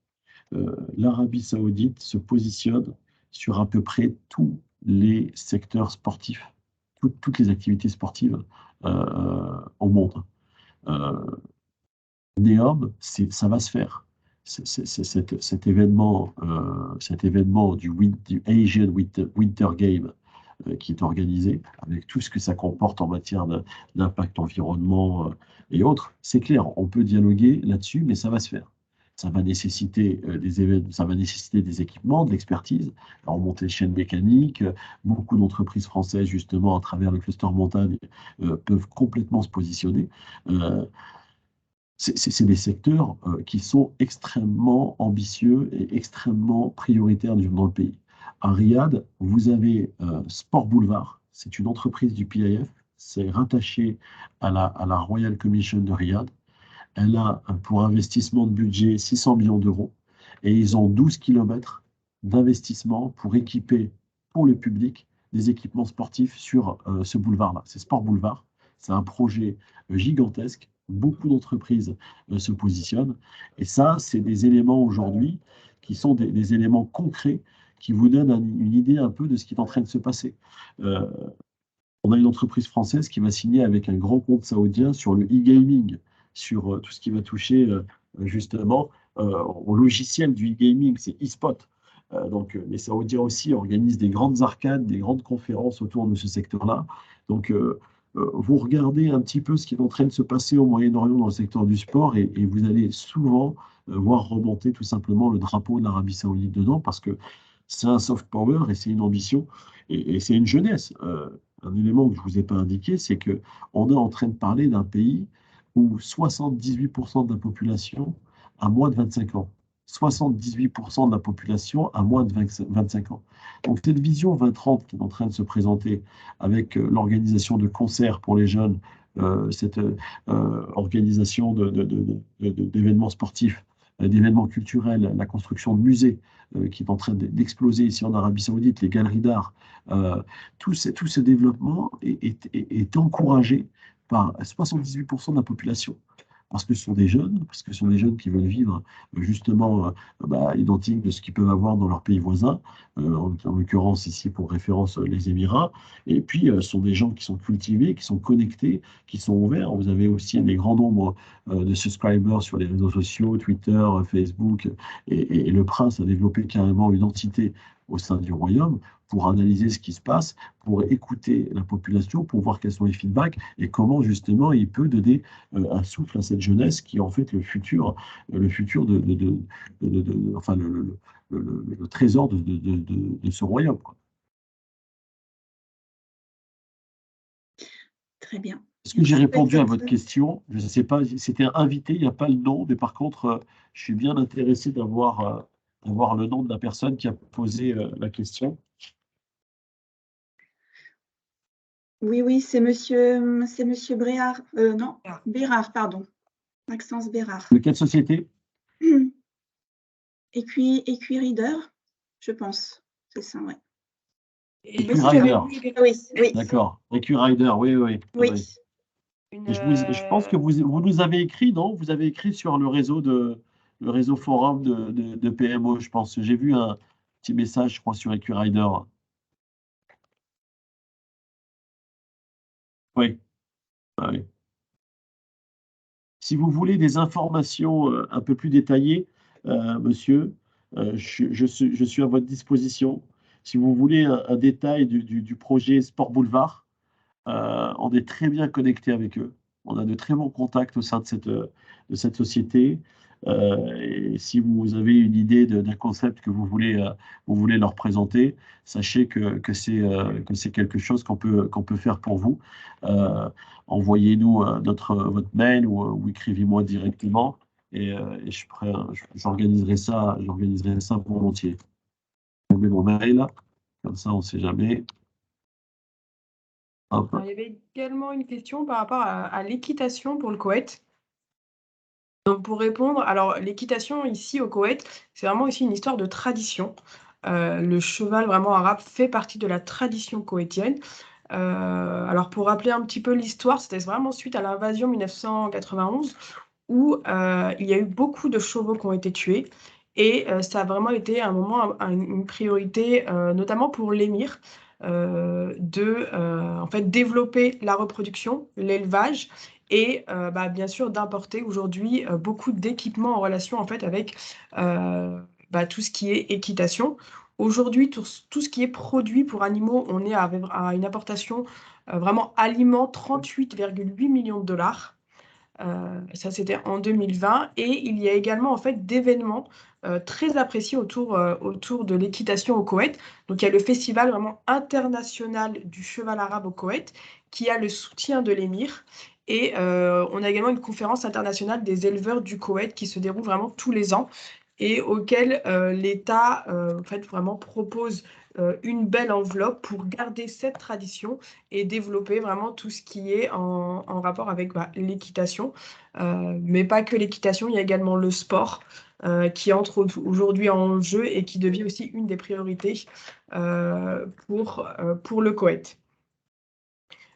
l'Arabie Saoudite se positionne sur à peu près tous les secteurs sportifs, toutes les activités sportives au monde. NEOM, ça va se faire. Cet événement du Asian Winter Game qui est organisé, avec tout ce que ça comporte en matière d'impact environnement et autres. C'est clair, on peut dialoguer là-dessus, mais ça va se faire. ça va nécessiter ça va nécessiter des équipements, de l'expertise, la remontée de chaînes mécaniques. Beaucoup d'entreprises françaises, justement, à travers le cluster montagne, peuvent complètement se positionner. C'est des secteurs qui sont extrêmement ambitieux et extrêmement prioritaires dans le pays. À Riyad, vous avez Sport Boulevard, c'est une entreprise du PIF, c'est rattaché à la Royal Commission de Riyad. Elle a pour investissement de budget 600 millions d'euros et ils ont 12 kilomètres d'investissement pour équiper pour le public des équipements sportifs sur ce boulevard-là. C'est Sport Boulevard, c'est un projet gigantesque. Beaucoup d'entreprises se positionnent. Et ça, c'est des éléments aujourd'hui qui sont des éléments concrets qui vous donnent une idée un peu de ce qui est en train de se passer. On a une entreprise française qui va signer avec un grand compte saoudien sur le e-gaming, sur tout ce qui va toucher justement au logiciel du e-gaming, c'est e-spot. Donc, les Saoudiens aussi organisent des grandes arcades, des grandes conférences autour de ce secteur-là. Donc, vous regardez un petit peu ce qui est en train de se passer au Moyen-Orient dans le secteur du sport et vous allez souvent voir remonter tout simplement le drapeau de l'Arabie Saoudite dedans parce que c'est un soft power et c'est une ambition et c'est une jeunesse. Un élément que je ne vous ai pas indiqué, c'est qu'on est en train de parler d'un pays où 78% de la population a moins de 25 ans. 78% de la population a moins de 25 ans. Donc cette vision 2030 qui est en train de se présenter avec l'organisation de concerts pour les jeunes, cette organisation d'événements sportifs, d'événements culturels, la construction de musées qui est en train d'exploser ici en Arabie Saoudite, les galeries d'art, tout ce développement est encouragé par 78% de la population. Parce que ce sont des jeunes, parce que ce sont des jeunes qui veulent vivre justement identiques de ce qu'ils peuvent avoir dans leur pays voisin, en l'occurrence ici pour référence les Émirats. Et puis, ce sont des gens qui sont cultivés, qui sont connectés, qui sont ouverts. Vous avez aussi des grands nombres de subscribers sur les réseaux sociaux, Twitter, Facebook. Et le prince a développé carrément une entité au sein du royaume pour analyser ce qui se passe, pour écouter la population, pour voir quels sont les feedbacks et comment justement il peut donner un souffle à cette jeunesse qui est en fait le futur enfin le trésor de ce royaume, quoi. Très bien. Est-ce que j'ai répondu à votre question? Je ne sais pas, c'était invité, il n'y a pas le nom, mais par contre, je suis bien intéressé d'avoir le nom de la personne qui a posé la question. Oui, c'est monsieur Bréard. Non, Bérard, pardon. Maxence Bérard. De quelle société? Equireader, je pense. C'est ça, ouais. Equireader. Oui. D'accord. Equireader, oui. Oui. Je pense que vous nous avez écrit, non? Vous avez écrit sur le réseau forum de PMO, je pense. J'ai vu un petit message, je crois, sur Equireader. Oui. Ah oui. Si vous voulez des informations un peu plus détaillées, monsieur, je suis à votre disposition. Si vous voulez un détail du projet Sport Boulevard, on est très bien connecté avec eux. On a de très bons contacts au sein de cette société. Et si vous avez une idée d'un concept que vous voulez leur présenter, sachez que c'est quelque chose qu'on peut faire pour vous. Envoyez-nous votre mail ou écrivez-moi directement et j'organiserai ça volontiers. Je mets mon mail, comme ça on ne sait jamais. Alors, il y avait également une question par rapport à l'équitation pour le Koweït. Donc pour répondre, alors l'équitation ici au Koweït, c'est vraiment aussi une histoire de tradition. Le cheval vraiment arabe fait partie de la tradition koweïtienne. Alors pour rappeler un petit peu l'histoire, c'était vraiment suite à l'invasion 1991 où il y a eu beaucoup de chevaux qui ont été tués et ça a vraiment été à un moment une priorité, notamment pour l'émir, en fait, développer la reproduction, l'élevage et bien sûr d'importer aujourd'hui beaucoup d'équipements en relation en fait avec tout ce qui est équitation. Aujourd'hui, tout ce qui est produit pour animaux, on est à une importation vraiment aliment 38,8 millions de dollars. Ça, c'était en 2020. Et il y a également en fait d'événements très appréciés autour de l'équitation au Koweït. Donc, il y a le festival vraiment international du cheval arabe au Koweït qui a le soutien de l'émir. Et on a également une conférence internationale des éleveurs du Koweït qui se déroule vraiment tous les ans et auquel l'État en fait, vraiment propose une belle enveloppe pour garder cette tradition et développer vraiment tout ce qui est en rapport avec l'équitation. Mais pas que l'équitation, il y a également le sport qui entre aujourd'hui en jeu et qui devient aussi une des priorités pour le Koweït.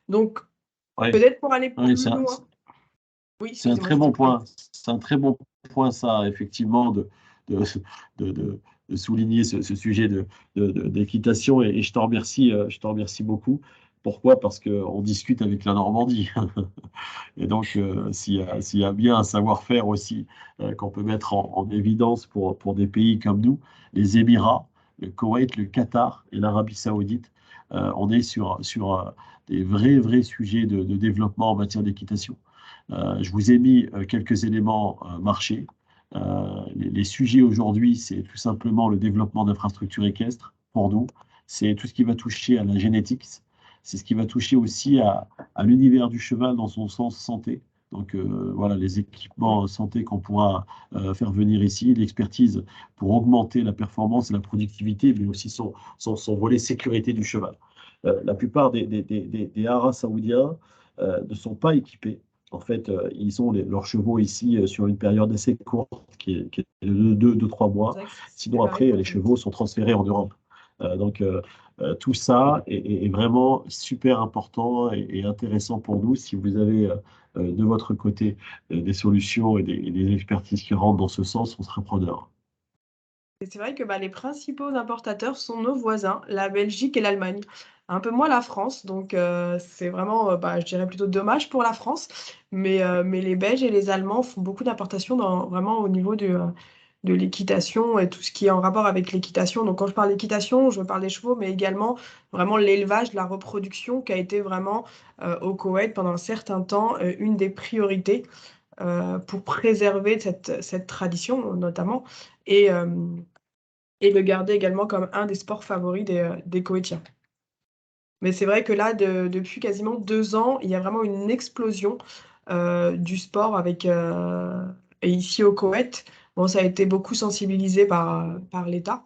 Donc, Oui, peut-être pour aller oui, plus loin. Oui, c'est un excusez-moi, très je t'ai bon coupé. point. C'est un très bon point, ça, effectivement, de, de, de- de souligner ce sujet d'équitation. Et je te remercie beaucoup. Pourquoi? Parce qu'on discute avec la Normandie. Et donc, s'il y a bien un savoir-faire aussi qu'on peut mettre en évidence pour des pays comme nous, les Émirats, le Koweït, le Qatar et l'Arabie Saoudite, on est sur des vrais sujets de développement en matière d'équitation. Je vous ai mis quelques éléments marché. Les sujets aujourd'hui, c'est tout simplement le développement d'infrastructures équestres pour nous. C'est tout ce qui va toucher à la génétique. C'est ce qui va toucher aussi à l'univers du cheval dans son sens santé. Donc voilà, les équipements santé qu'on pourra faire venir ici, l'expertise pour augmenter la performance et la productivité, mais aussi son volet sécurité du cheval. La plupart des haras saoudiens ne sont pas équipés. En fait, ils ont leurs chevaux ici sur une période assez courte, qui est de 2-3 C'est mois. vrai que c'est Sinon, pareil après, pour les le chevaux sont transférés en Europe. Donc, tout ça est vraiment super important et intéressant pour nous. Si vous avez de votre côté des solutions et des expertises qui rentrent dans ce sens, on sera preneur. Et c'est vrai que les principaux importateurs sont nos voisins, la Belgique et l'Allemagne. Un peu moins la France, donc c'est vraiment, je dirais plutôt dommage pour la France. Mais les Belges et les Allemands font beaucoup d'importations vraiment au niveau de l'équitation et tout ce qui est en rapport avec l'équitation. Donc quand je parle d'équitation, je parle des chevaux, mais également vraiment l'élevage, la reproduction qui a été vraiment au Koweït pendant un certain temps une des priorités pour préserver cette tradition notamment. Et, euh, et le garder également comme un des sports favoris des Koweïtiens. Mais c'est vrai que là, depuis quasiment 2 ans, il y a vraiment une explosion du sport et ici au Koweït. Bon, ça a été beaucoup sensibilisé par l'État,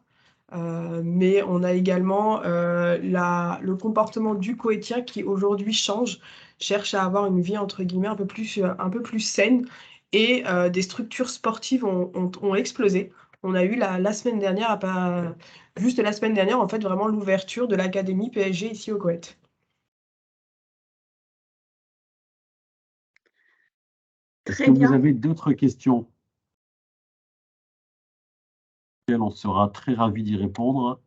mais on a également le comportement du Koweïtien qui aujourd'hui cherche à avoir une vie entre guillemets un peu plus saine et des structures sportives ont explosé. On a eu la semaine dernière, juste la semaine dernière, en fait, vraiment l'ouverture de l'académie PSG ici au Koweït. Est-ce Très que vous bien. avez d'autres questions auxquelles on sera très ravi d'y répondre?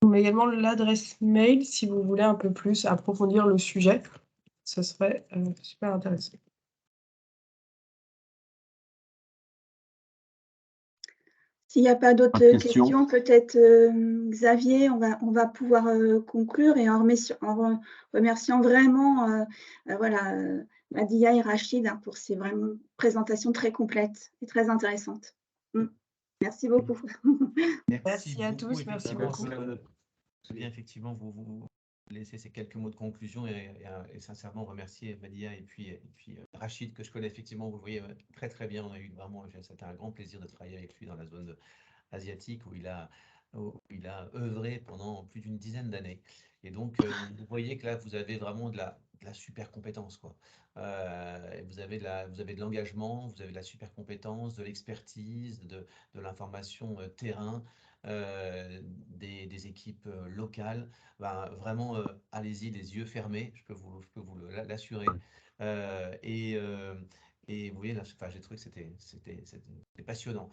Mais également l'adresse mail si vous voulez un peu plus approfondir le sujet. Ce serait super intéressant. S'il n'y a pas Pas de d'autres questions? questions, peut-être Xavier, on va pouvoir conclure et en remerciant vraiment voilà, Madia et Rachid pour ces vraiment présentations très complètes et très intéressantes. Merci beaucoup. Merci à tous, merci effectivement, beaucoup. c'est bien, effectivement, vous laissez ces quelques mots de conclusion et sincèrement remercier Madia et puis Rachid, que je connais effectivement, vous le voyez très bien. On a eu vraiment, c'était un grand plaisir de travailler avec lui dans la zone asiatique où il a œuvré pendant plus d'une dizaine d'années. Et donc, vous voyez que là, vous avez vraiment de la super compétence, quoi. Vous avez de l'engagement, vous avez de la super compétence, de l'expertise, de l'information terrain, des équipes locales. Vraiment, allez-y, les yeux fermés, je peux vous l'assurer. Et vous voyez, là, j'ai trouvé que c'était passionnant.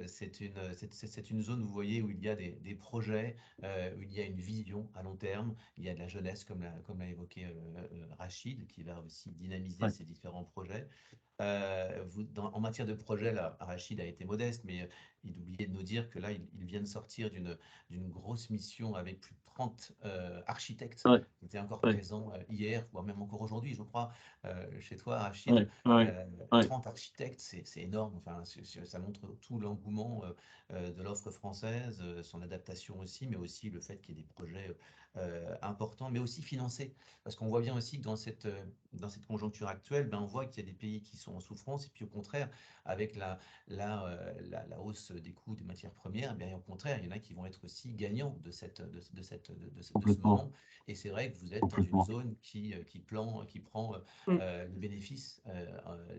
C'est une zone, vous voyez, où il y a des projets, où il y a une vision à long terme. Il y a de la jeunesse, comme l'a évoqué Rachid, qui va aussi dynamiser ces différents projets. En matière de projet, là, Rachid a été modeste, mais il oubliait de nous dire que là, il vient de sortir d'une grosse mission avec plus de 30 architectes Ouais. qui étaient encore Ouais. présents hier, voire même encore aujourd'hui, je crois, chez toi, Rachid. Ouais. Ouais. Ouais. 30 architectes, c'est énorme. Enfin, ça montre tout l'engouement de l'offre française, son adaptation aussi, mais aussi le fait qu'il y ait des projets importants, mais aussi financés. Parce qu'on voit bien aussi que dans cette conjoncture actuelle, ben, on voit qu'il y a des pays qui sont en souffrance, et puis au contraire, avec la hausse des coûts des matières premières, bien, au contraire, il y en a qui vont être aussi gagnants de ce moment. Et c'est vrai que vous êtes dans une zone qui prend le bénéfice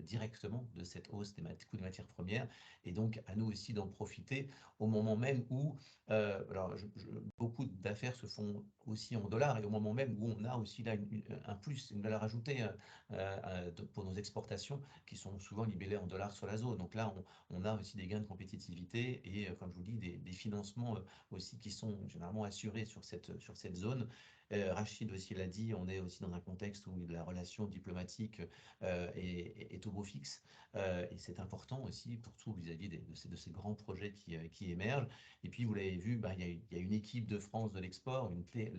directement de cette hausse des coûts des matières premières, et donc à nous aussi d'en profiter au moment même où beaucoup d'affaires se font aussi en dollars, et au moment même où on a aussi là une valeur ajoutée pour nos exportations qui sont souvent libellées en dollars sur la zone. Donc là, on a aussi des gains de compétitivité et, comme je vous dis, des financements aussi qui sont généralement assurés sur cette zone. Rachid aussi l'a dit, on est aussi dans un contexte où la relation diplomatique est au beau fixe, et c'est important aussi pour tout vis-à-vis de ces grands projets qui émergent. Et puis, vous l'avez vu, il y a une équipe de France de l'export,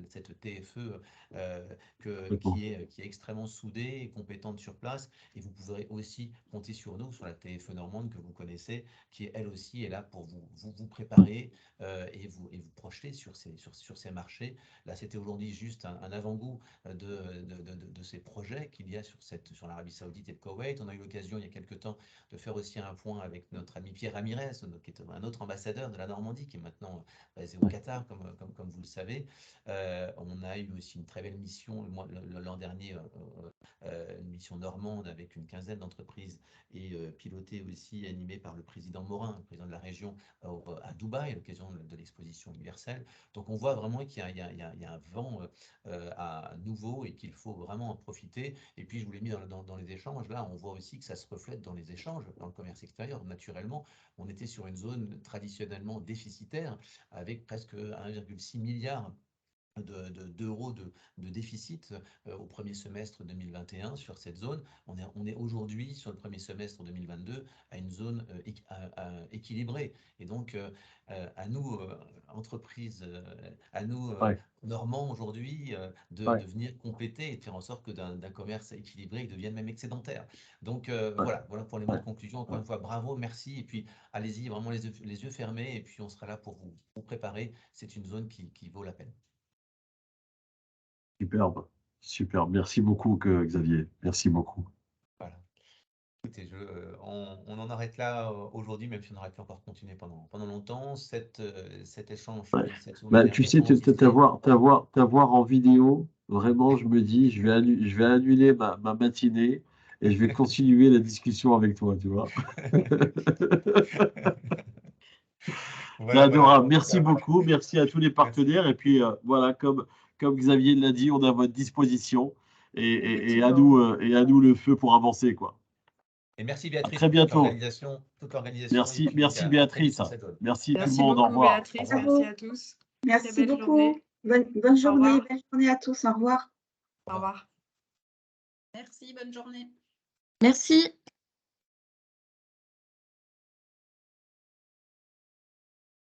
cette TFE qui est extrêmement soudée et compétente sur place. Et vous pourrez aussi compter sur nous, sur la TFE normande que vous connaissez, qui elle aussi est là pour vous préparer et vous projeter sur ces marchés. Là, c'était aujourd'hui juste un avant-goût de ces projets qu'il y a sur l'Arabie Saoudite et le Koweït. On a eu l'occasion il y a quelques temps de faire aussi un point avec notre ami Pierre Ramirez, qui est un autre ambassadeur de la Normandie, qui est maintenant basé au Qatar, comme vous le savez. On a eu aussi une très belle mission l'an dernier, une mission normande avec une quinzaine d'entreprises, et pilotée aussi, animée par le président Morin, le président de la région, à Dubaï, à l'occasion de l'exposition universelle. Donc on voit vraiment qu'il y a un vent à nouveau et qu'il faut vraiment en profiter. Et puis je vous l'ai mis dans les échanges, là on voit aussi que ça se reflète dans les échanges, dans le commerce extérieur. Naturellement, on était sur une zone traditionnellement déficitaire, avec presque 1,6 milliard d'euros de déficit au premier semestre 2021 sur cette zone. On est aujourd'hui, sur le premier semestre 2022, à une zone équilibrée. Et donc, à nous, entreprises, à nous, Normands, aujourd'hui, de venir compléter et de faire en sorte que d'un commerce équilibré, il devienne même excédentaire. Donc, voilà pour les mots de conclusion. Encore une fois, bravo, merci. Et puis, allez-y, vraiment les yeux fermés. Et puis, on sera là pour vous préparer. C'est une zone qui vaut la peine. Superbe, superbe. Merci beaucoup, Xavier. Merci beaucoup. Voilà. Écoutez, on en arrête là aujourd'hui, même si on aurait pu encore continuer pendant longtemps. Cet échange, Tu sais, t'avoir en vidéo, vraiment, je me dis, je vais annuler ma matinée et je vais continuer la discussion avec toi, tu vois. C'est adorable. Merci beaucoup. Merci à tous les partenaires. Et puis, voilà, comme Xavier l'a dit, on est à votre disposition. Et à nous le feu pour avancer, quoi. Et merci Béatrice. À très bientôt. Toute l'organisation. Merci Béatrice. Merci tout le monde. Au revoir. Béatrice, merci à tous. Merci beaucoup. Bonne journée. Belle journée à tous. Au revoir. Au revoir. Merci, bonne journée. Merci.